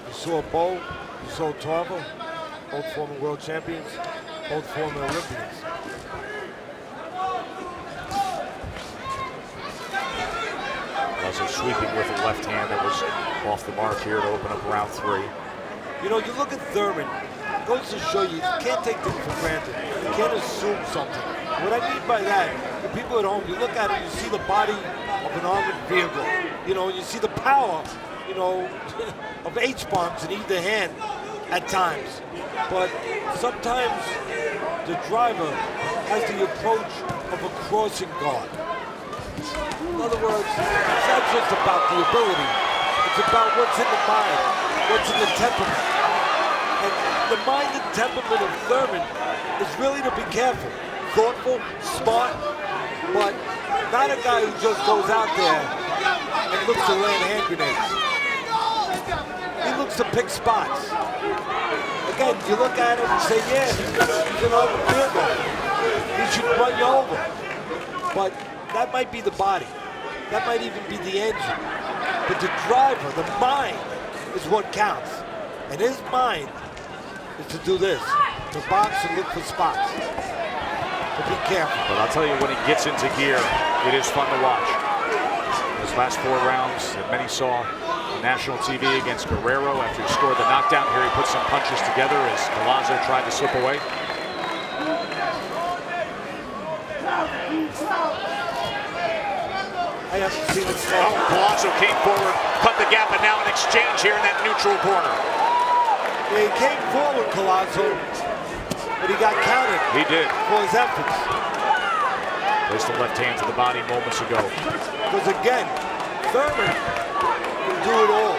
You saw Bowe, you saw Tarver, both former world champions, both former Olympians. Also sweeping with a left hand that was off the mark here to open up round 3. You know, you look at Thurman, it goes to show you can't take things for granted. You can't assume something. What I mean by that, the people at home, you look at it, you see the body of an armored vehicle. You know, you see the power, you know, of H-bombs in either hand at times. But sometimes the driver has the approach of a crossing guard. In other words, it's not just about the ability. It's about what's in the mind, what's in the temperament. And the mind and temperament of Thurman is really to be careful, thoughtful, smart, but not a guy who just goes out there and looks to land hand grenades. He looks to pick spots. Again, you look at him and say, yeah, he's an open vehicle. He should run you over. But that might be the body. That might even be the engine. But the driver, the mind, is what counts. And his mind is to do this, to box and look for spots. To be careful. But I'll tell you, when he gets into gear, it is fun to watch. Those last 4 rounds that many saw on national TV against Guerrero after he scored the knockdown. Here he put some punches together as Collazo tried to slip away. I haven't seen it. Oh, Collazo came forward, cut the gap, and now an exchange here in that neutral corner. He came forward, Collazo, but he got counted. He did. For his efforts. Placed the left hand to the body moments ago. Because again, Thurman can do it all.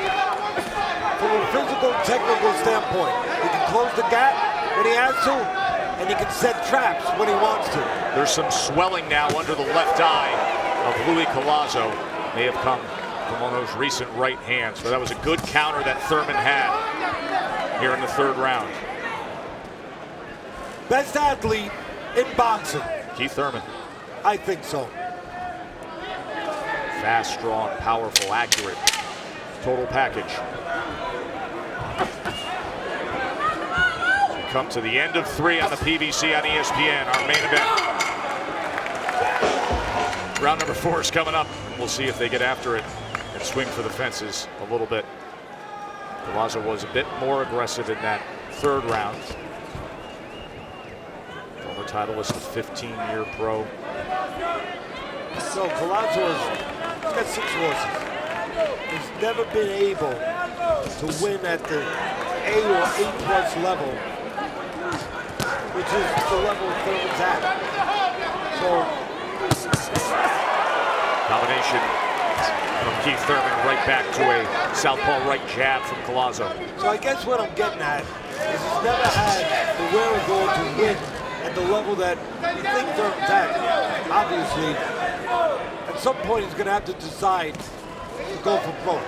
From a physical, technical standpoint, he can close the gap when he has to, and he can set traps when he wants to. There's some swelling now under the left eye of Luis Collazo. May have come from one of those recent right hands, but that was a good counter that Thurman had here in the third round. Best athlete in boxing. Keith Thurman. I think so. Fast, strong, powerful, accurate. Total package. We come to the end of 3 on the PBC on ESPN, our main event. Round number 4 is coming up. We'll see if they get after it and swing for the fences a little bit. Collazo was a bit more aggressive in that third round. Former titleist, 15-year pro. So Collazo has got 6 losses. He's never been able to win at the A or A+ level, which is the level Thurman's at. So combination from Keith Thurman right back to a southpaw right jab from Collazo. So I guess what I'm getting at is he's never had the wherewithal to win at the level that you think Thurman's at. Obviously, at some point he's going to have to decide to go for pro.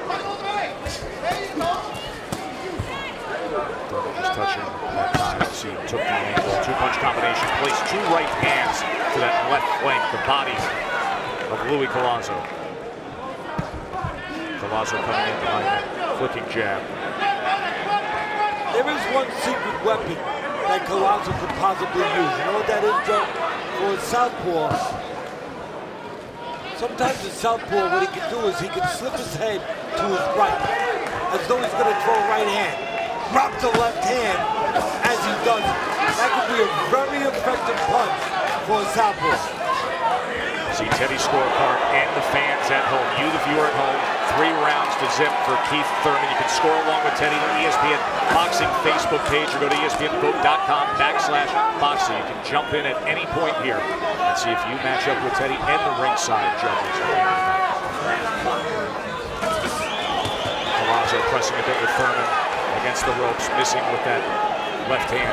Thurman just touching that time. See, took the angle, 2-punch combination, placed 2 right hands to that left flank, the body of Luis Collazo. Collazo coming in behind that flicking jab. There is one secret weapon that Collazo could possibly use. You know what that is, Joe? For his southpaw. Sometimes in southpaw, what he can do is he can slip his head to his right, as though he's going to throw a right hand. Drop the left hand as he does it. That could be a very effective punch for a southpaw. See Teddy's scorecard and the fans at home. You, the viewer at home, 3 rounds to zip for Keith Thurman. You can score along with Teddy on the ESPN Boxing Facebook page or go to ESPNvote.com/boxing. You can jump in at any point here and see if you match up with Teddy and the ringside judges. Collazo pressing a bit with Thurman against the ropes, missing with that left hand.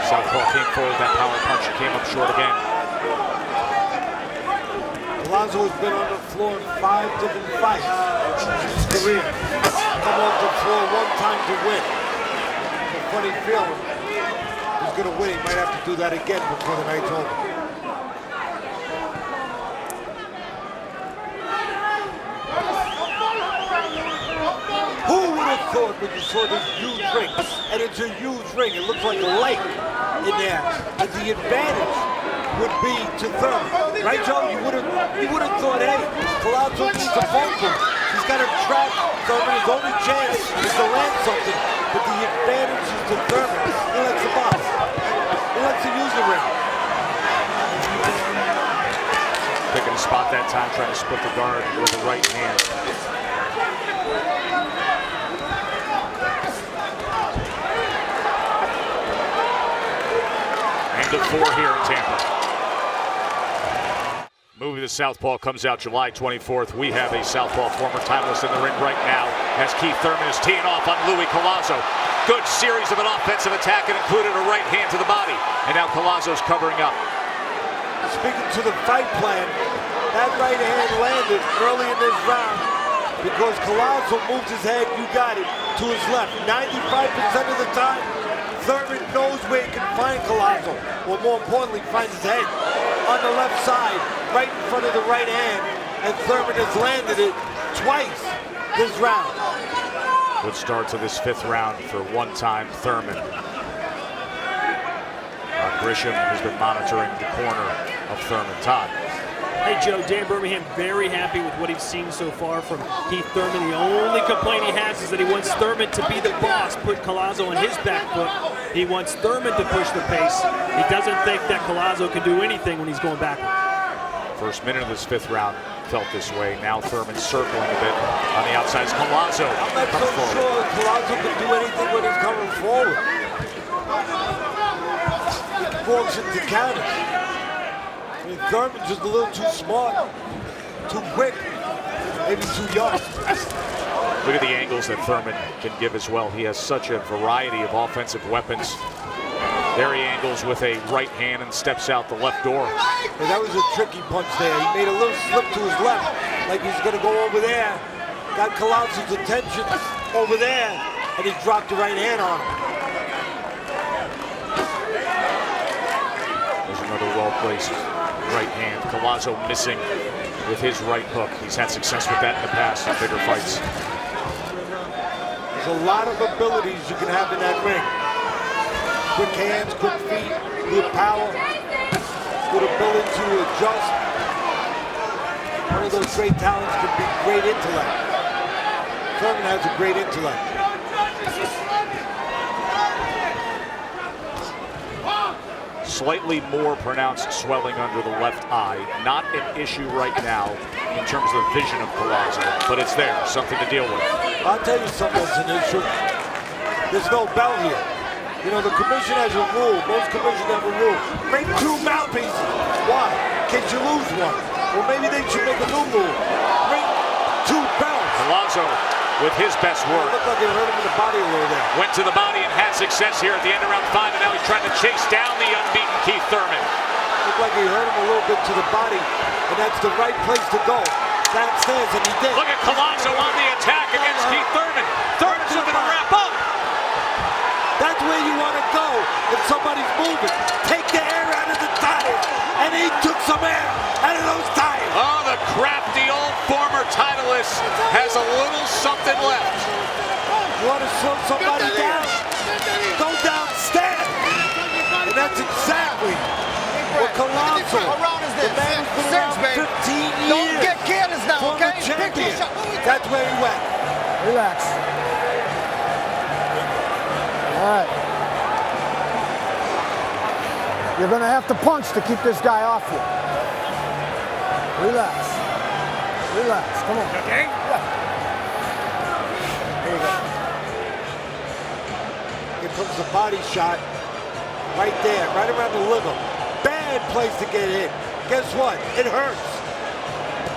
Southpaw came forward, that power punch came up short again. Collazo has been on the floor in 5 different fights in his career. Come off the floor 1 time to win. It's a funny feeling. He's going to win. He might have to do that again before the night's over. Who would have thought when you saw this huge ring, and it's a huge ring, it looks like a lake in there, and the advantage would be to Thurman, right, Joe? You would have thought, hey, Collazo needs a bunker. He's got to trap Thurman. His only chance is to land something, but the advantage is to Thurman. He likes the box. He likes to use the ring. Picking a spot that time, trying to split the guard with the right hand. End of 4 here in Tampa. Movie The Southpaw comes out July 24th. We have a Southpaw former titleist in the ring right now as Keith Thurman is teeing off on Luis Collazo. Good series of an offensive attack and included a right hand to the body. And now Collazo's covering up. Speaking to the fight plan, that right hand landed early in this round because Collazo moved his head, you got it, to his left. 95% of the time, Thurman knows where he can find Collazo, or more importantly, finds his head on the left side, right in front of the right hand, and Thurman has landed it twice this round. Good start to this 5th round for one-time Thurman. Grisham has been monitoring the corner of Thurman. Todd. Hey, Joe, Dan Birmingham very happy with what he's seen so far from Keith Thurman. The only complaint he has is that he wants Thurman to be the boss, put Collazo on his back foot. He wants Thurman to push the pace. He doesn't think that Collazo can do anything when he's going backward. First minute of this 5th round. felt this way. Now Thurman circling a bit on the outside. Collazo I'm not so sure Collazo can do anything when he's coming forward. He walks into counters. I mean, Thurman's just a little too smart, too quick, maybe too young. Look at the angles that Thurman can give as well. He has such a variety of offensive weapons. There he angles with a right hand and steps out the left door. And that was a tricky punch there. He made a little slip to his left, like he's going to go over there. Got Collazo's attention over there, and he dropped the right hand on him. There's another well-placed right hand. Collazo missing with his right hook. He's had success with that in the past in bigger fights. There's a lot of abilities you can have in that ring. Quick hands, quick feet, good power, good ability to adjust. One of those great talents can be great intellect. Thurman has a great intellect. Slightly more pronounced swelling under the left eye. Not an issue right now in terms of the vision of Collazo, but it's there, something to deal with. I'll tell you something that's an issue. There's no bell here. You know, the commission has a rule. Most commissions have a rule. Bring 2 mouthpieces. Why? In case you lose one. Or maybe they should make a new rule. Bring 2 bells. Collazo with his best work. It looked like it hurt him in the body a little there. Went to the body and had success here at the end of round 5, and now he's trying to chase down the unbeaten Keith Thurman. Looked like he hurt him a little bit to the body, and that's the right place to go. Downstairs, and he did. Look at Collazo on the attack against Keith Thurman. Thurman's looking to wrap up. That's where you want to go if somebody's moving. Take the air out of the tires, and he took some air out of those tires. Oh, the crafty old former titleist has a little something left. You want to slow somebody down? Go downstairs. And that's exactly what Collazo, the man who's been around 15 years, don't get careless now, former okay? champion. That's where he went. Relax. All right. You're going to have to punch to keep this guy off you. Relax. Relax. Come on. Okay. There you go. Here comes the body shot. Right there, right around the liver. Bad place to get hit. Guess what? It hurts.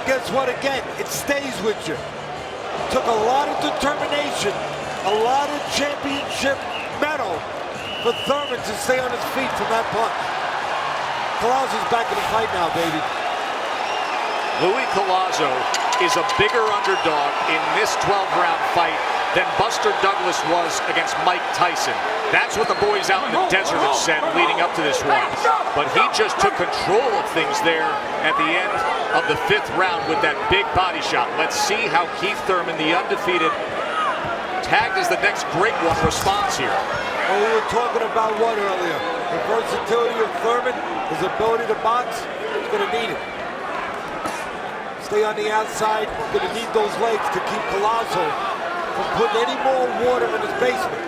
Guess what again? It stays with you. Took a lot of determination, a lot of championship medal for Thurman to stay on his feet from that punch. Collazo's back in the fight now, baby. Luis Collazo is a bigger underdog in this 12-round fight than Buster Douglas was against Mike Tyson. That's what the boys out in the desert have said leading up to this one. But he just took control of things there at the end of the 5th round with that big body shot. Let's see how Keith Thurman, the undefeated, tagged as the next great one, responds here. Well, we were talking about what earlier? The versatility of Thurman, his ability to box, he's going to need it. Stay on the outside, going to need those legs to keep Collazo from putting any more water in his basement.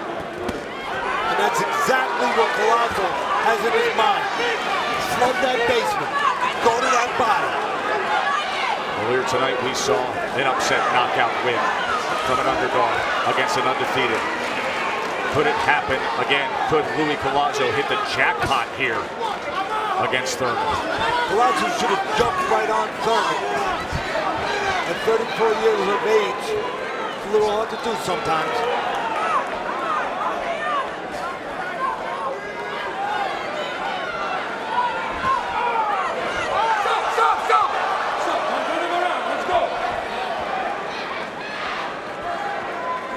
And that's exactly what Collazo has in his mind. Flood that basement, go to that bottom. Earlier tonight we saw an upset knockout win from an underdog against an undefeated. Could it happen again? Could Luis Collazo hit the jackpot here against Thurman? Collazo should have jumped right on Thurman. At 34 years of age, it's a little hard to do sometimes.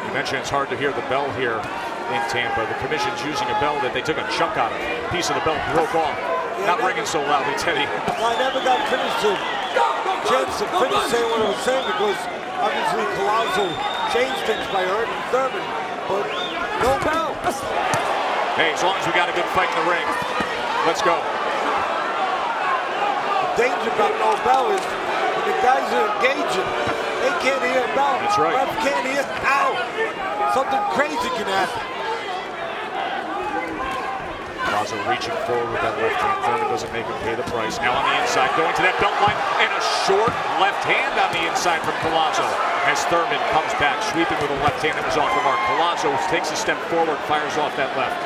You mentioned it's hard to hear the bell here in Tampa. The commission's using a bell that they took a chunk out of. A piece of the bell broke off. Not ringing so loudly, Teddy. Well, I never got finished to chance to finish saying what I was saying because obviously Collazo changed things by hurting Thurman, but no bell. Hey, as long as we got a good fight in the ring, let's go. The danger about no bell is when the guys are engaging, they can't hear a bell. That's right. Ref can't hear. Ow! Something crazy can happen. Collazo reaching forward with that left hand. Thurman doesn't make him pay the price. Now on the inside, going to that belt line, and a short left hand on the inside from Collazo. As Thurman comes back, sweeping with a left hand that was off the mark. Collazo takes a step forward, fires off that left.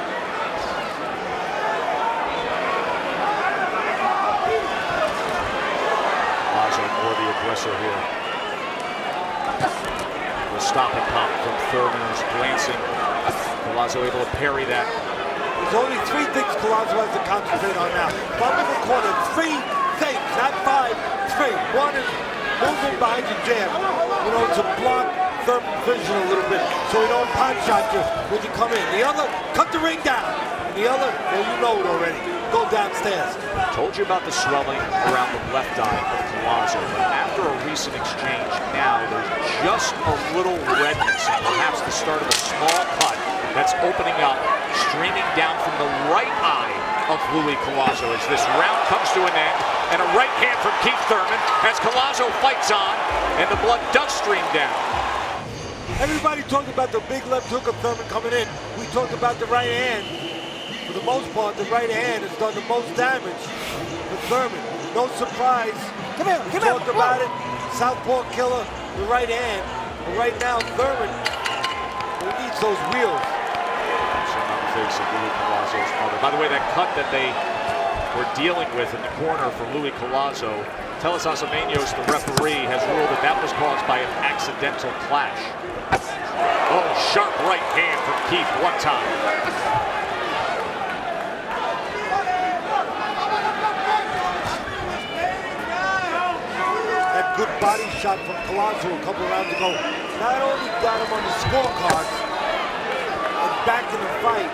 Collazo more the aggressor here. The stop and pop from Thurman is glancing. Collazo able to parry that. There's only 3 things Collazo has to concentrate on now. Bump in the corner, 3 things, not 5, 3. 1 is moving behind your jab. You know, to block Thurman's vision a little bit so he don't pot shot you when you come in. The other, cut the ring down. And the other, well, you know it already. Go downstairs. Told you about the swelling around the left eye of Collazo, but after a recent exchange now, there's just a little redness and perhaps the start of a small cut that's opening up, streaming down from the right eye of Luis Collazo as this round comes to an end, and a right hand from Keith Thurman as Collazo fights on, and the blood does stream down. Everybody talked about the big left hook of Thurman coming in. We talked about the right hand. For the most part, the right hand has done the most damage to Thurman. No surprise. Come here, we talked about it. Southpaw killer, the right hand. But right now, Thurman, he needs those wheels. On the face of Luis Collazo's mother. By the way, that cut that they were dealing with in the corner for Luis Collazo, Teles Asameños, the referee, has ruled that that was caused by an accidental clash. Oh, sharp right hand from Keith one time. Good body shot from Collazo a couple rounds ago. Not only got him on the scorecards and back in the fight,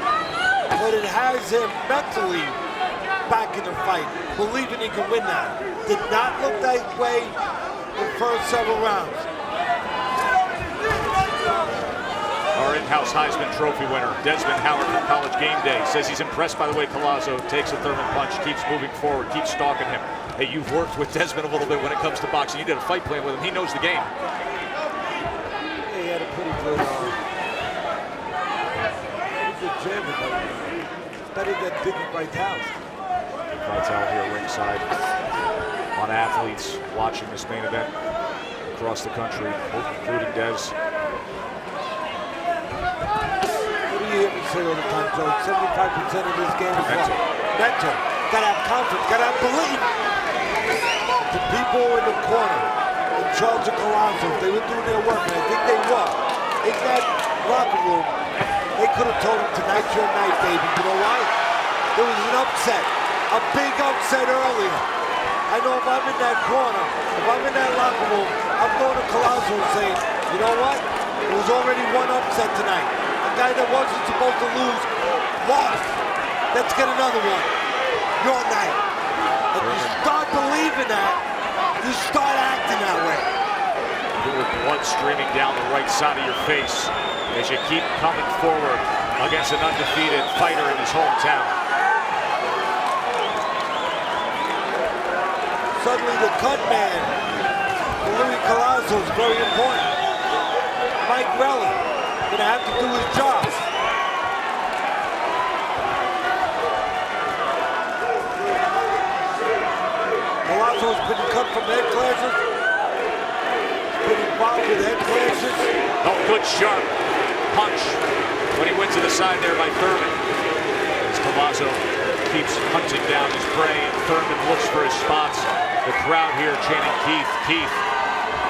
but it has him mentally back in the fight, believing he can win now. Did not look that way in the first several rounds. Our in-house Heisman Trophy winner, Desmond Howard from College Game Day, says he's impressed by the way Collazo takes a Thurman punch, keeps moving forward, keeps stalking him. Hey, you've worked with Desmond a little bit when it comes to boxing. You did a fight plan with him. He knows the game. Yeah, he had a pretty good jab, but better than Diggy Vitale. Vitale here ringside. A lot of athletes watching this main event across the country, including Des. What do you hear me say all the time, Joe? 75% of this game is mental. Mental. Gotta have confidence, gotta have belief. The people in the corner, in charge of Collazo, they were doing their work, and I think they were. In that locker room, they could have told him, tonight's your night, baby. You know why? There was an upset, a big upset earlier. I know if I'm in that corner, if I'm in that locker room, I'm going to Collazo and saying, you know what? There was already one upset tonight. A guy that wasn't supposed to lose, lost. Let's get another one. Your night. If you start believing that, you start acting that way. With blood streaming down the right side of your face as you keep coming forward against an undefeated fighter in his hometown. Suddenly the cut man for Luis Collazo is very important. Mike Rella gonna have to do his job. Collazo's been cut from head clashes. Been involved with head clashes. Oh, good sharp punch when he went to the side there by Thurman. As Collazo keeps hunting down his prey, and Thurman looks for his spots. The crowd here chanting Keith, Keith,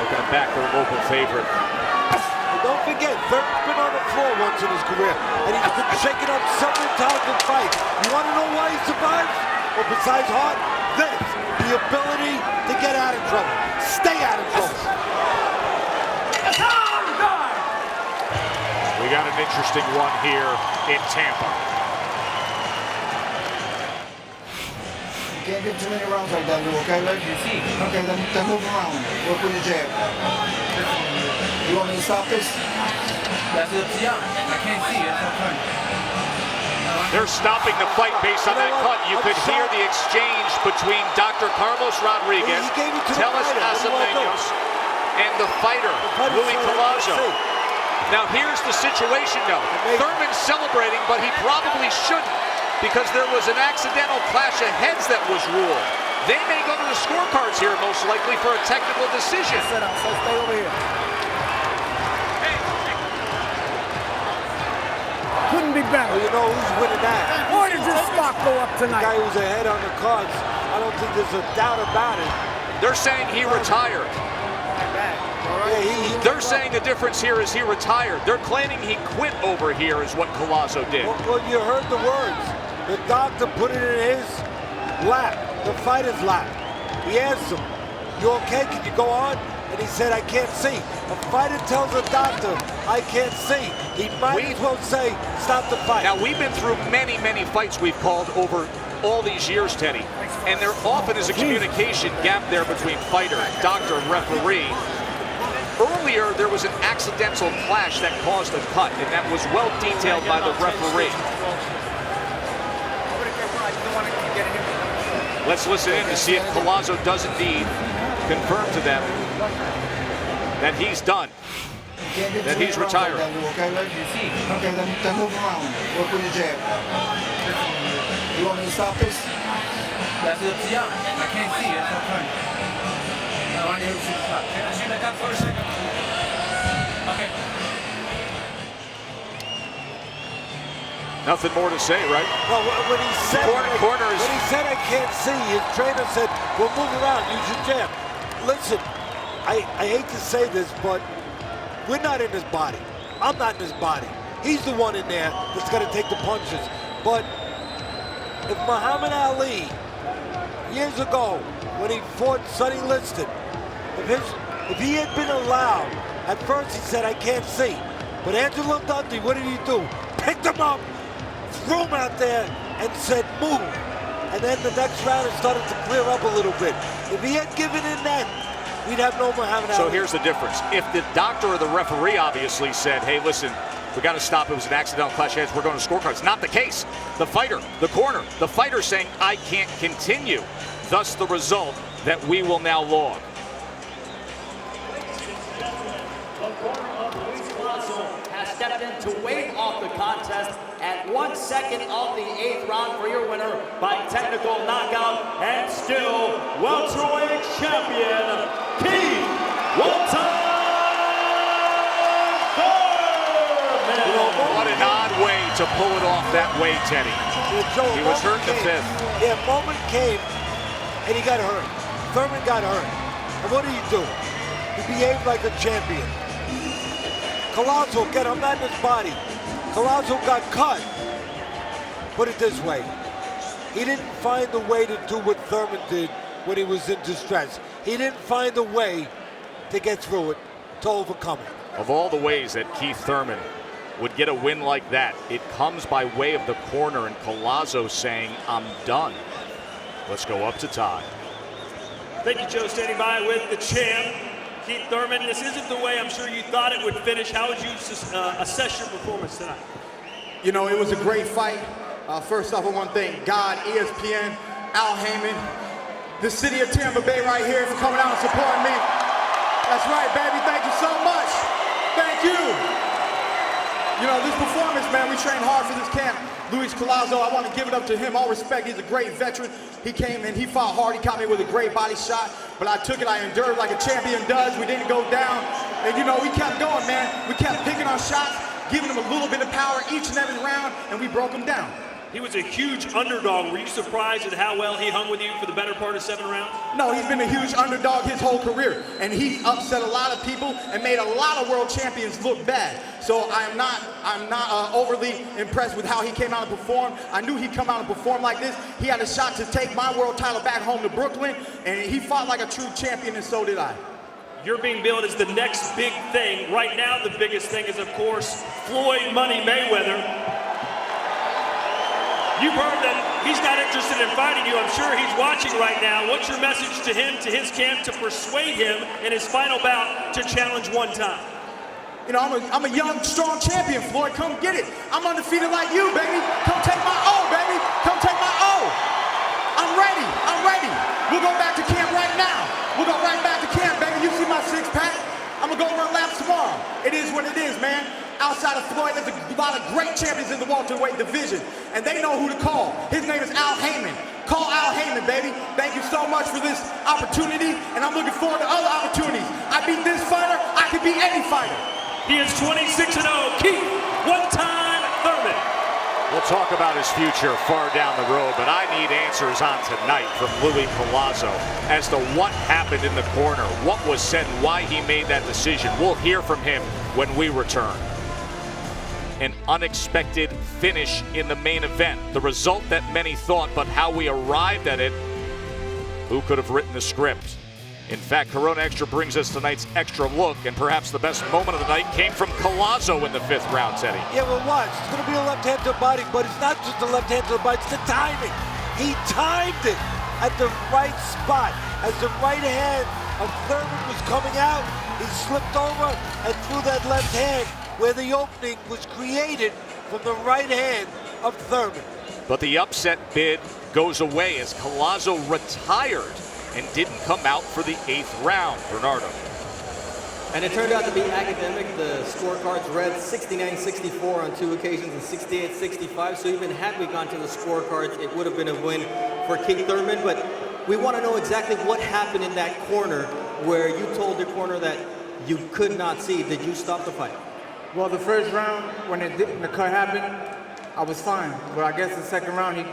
looking to back their local favorite. And don't forget, Thurman's been on the floor once in his career, and he's been shaken up several times in fights. You want to know why he survives? Well, besides heart, this. The ability to get out of trouble. Stay out of trouble. We got an interesting one here in Tampa. You can't get too many rounds like that, Lou, okay, Larry? Okay, then move around. Work with the jab. You want me to stop this? That's up to you. I can't see it. They're stopping the fight based on that cut. You could hear the exchange between Dr. Carlos Rodriguez, Teles Asameños, and the fighter, Luis Collazo. Now here's the situation though. Thurman's celebrating, but he probably shouldn't. because there was an accidental clash of heads that was ruled. They may go to the scorecards here, most likely, for a technical decision. Sit down, so stay over here. Couldn't be better. Well, you know who's winning that? Boy, did your stock go up The tonight. guy who's ahead on the cards. I don't think there's a doubt about it. They're saying he retired. Yeah, They're saying the difference here is he retired. They're claiming he quit over here is what Collazo did. Well, you heard the words. The doctor put it in his lap, the fighter's lap. He asked him, "You okay? Can you go on?" And he said, "I can't see." A fighter tells a doctor, "I can't see." He might as well say, "Stop the fight." Now, we've been through many, many fights we've called over all these years, Teddy, and there often is a communication gap there between fighter, doctor, and referee. Earlier, there was an accidental clash that caused a cut, and that was well detailed by the referee. Let's listen in to see if Collazo does indeed confirm to them that he's done, that he's retired. Okay, then move around. Work with your jab. You want me to stop this? That's up to y'all. I can't see it. That's okay. No, I need to see the shot. Can I shoot that up for a second? Okay. Nothing more to say, right? Well, when he said, corners. When he said, "I can't see," his trainer said, "Well, move around. Use your jab." Listen, I hate to say this, but we're not in his body. I'm not in his body. He's the one in there that's got to take the punches. But if Muhammad Ali, years ago, when he fought Sonny Liston, if he had been allowed, at first he said, "I can't see." But Angelo Dundee, what did he do? Picked him up, threw him out there, and said, "Move." And then the next round it started to clear up a little bit. If he had given in then, we'd have no Muhammad Ali. So here's the difference. If the doctor or the referee obviously said, "Hey, listen, we got to stop. It was an accidental clash of heads. We're going to scorecards." Not the case. The fighter, the corner, the fighter saying, "I can't continue." Thus the result that we will now log. The corner of Luis Collazo has stepped in to wave off the contest at 1 second of the 8th round for your winner by technical knockout and still welterweight champion, Keith Thurman. What an odd way to pull it off that way, Teddy. He was hurt in the 5th. Yeah, moment came, and he got hurt. Thurman got hurt. And what did he do? He behaved like a champion. Collazo, again, I'm not in his body. Collazo got cut. Put it this way. He didn't find a way to do what Thurman did when he was in distress. He didn't find a way to get through it, to overcome it. Of all the ways that Keith Thurman would get a win like that, it comes by way of the corner and Collazo saying, "I'm done." Let's go up to Todd. Thank you, Joe, standing by with the champ, Keith Thurman. This isn't the way I'm sure you thought it would finish. How would you assess your performance tonight? You know, it was a great fight. First off, I want to thank God, ESPN, Al Heyman, the city of Tampa Bay right here for coming out and supporting me. That's right, baby. Thank you so much. Thank you. You know, this performance, man, we trained hard for this camp. Luis Collazo, I want to give it up to him. All respect, he's a great veteran. He came and he fought hard. He caught me with a great body shot, but I took it, I endured like a champion does. We didn't go down. And you know, we kept going, man. We kept picking our shots, giving him a little bit of power each and every round, and we broke him down. He was a huge underdog. Were you surprised at how well he hung with you for the better part of 7 rounds? No, he's been a huge underdog his whole career, and he's upset a lot of people and made a lot of world champions look bad. So I'm not overly impressed with how he came out and performed. I knew he'd come out and perform like this. He had a shot to take my world title back home to Brooklyn, and he fought like a true champion, and so did I. You're being billed as the next big thing. Right now, the biggest thing is, of course, Floyd Money Mayweather. You've heard that he's not interested in fighting you. I'm sure he's watching right now. What's your message to him, to his camp, to persuade him in his final bout to challenge one time? You know, I'm a young, strong champion, Floyd. Come get it. I'm undefeated like you, baby. Come take my O, baby. Come take my O. I'm ready. I'm ready. We'll go back to camp right now. We'll go right back to camp, baby. You see my 6-pack? I'm going to go run laps tomorrow. It is what it is, man. Outside of there's a lot of great champions in the welterweight division, and they know who to call. His name is Al Heyman. Call Al Heyman, baby. Thank you so much for this opportunity, and I'm looking forward to other opportunities. I beat this fighter, I can beat any fighter. He is 26-0. Keith, one-time Thurman. We'll talk about his future far down the road, but I need answers on tonight from Luis Collazo as to what happened in the corner, what was said, and why he made that decision. We'll hear from him when we return. An unexpected finish in the main event. The result that many thought, but how we arrived at it, who could have written the script? In fact, Corona Extra brings us tonight's extra look, and perhaps the best moment of the night came from Collazo in the 5th round, Teddy. Yeah, well, watch. It's going to be a left hand to the body, but it's not just the left hand to the body, it's the timing. He timed it at the right spot. As the right hand of Thurman was coming out, he slipped over and threw that left hand where the opening was created from the right hand of Thurman. But the upset bid goes away as Collazo retired and didn't come out for the 8th round, Bernardo. And it turned out to be academic. The scorecards read 69-64 on 2 occasions and 68-65. So even had we gone to the scorecards, it would have been a win for Keith Thurman. But we want to know exactly what happened in that corner where you told the corner that you could not see. Did you stop the fight? Well, the first round, when the cut happened, I was fine. But I guess the second round, he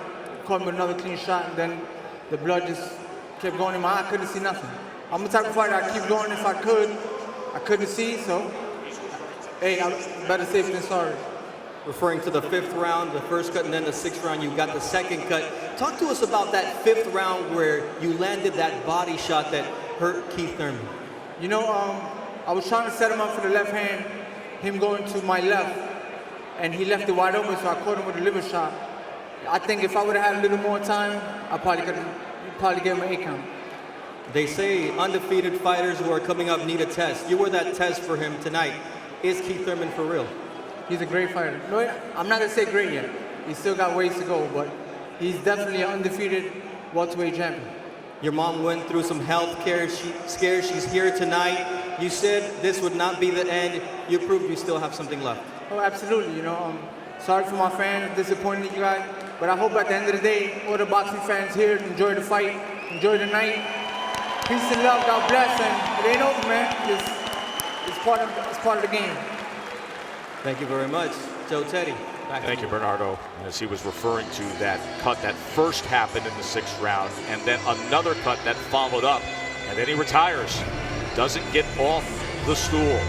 caught me with another clean shot, and then the blood just kept going in my eye. I couldn't see nothing. I'm the type of fighter I keep going if I could. I couldn't see, so, hey, I'm better safe than sorry. Referring to the 5th round, the first cut, and then the 6th round, you got the second cut. Talk to us about that 5th round where you landed that body shot that hurt Keith Thurman. You know, I was trying to set him up for the left hand, him going to my left, and he left it wide open, so I caught him with a liver shot. I think if I would have had a little more time, I probably could have gave him an 8 count. They say undefeated fighters who are coming up need a test. You were that test for him tonight. Is Keith Thurman for real? He's a great fighter. No, I'm not going to say great yet. He's still got ways to go, but he's definitely an undefeated welterweight champion. Your mom went through some health care scares. She's here tonight. You said this would not be the end. You proved you still have something left. Oh, absolutely. You know, sorry for my fans, disappointed in you guys, but I hope at the end of the day, all the boxing fans here enjoy the fight, enjoy the night. Peace and love, God bless, and it ain't over, man. It's part of the game. Thank you very much, Joe Teddy. Thank you, Bernardo. As he was referring to that cut that first happened in the 6th round, and then another cut that followed up, and then he retires. Doesn't get off the stool.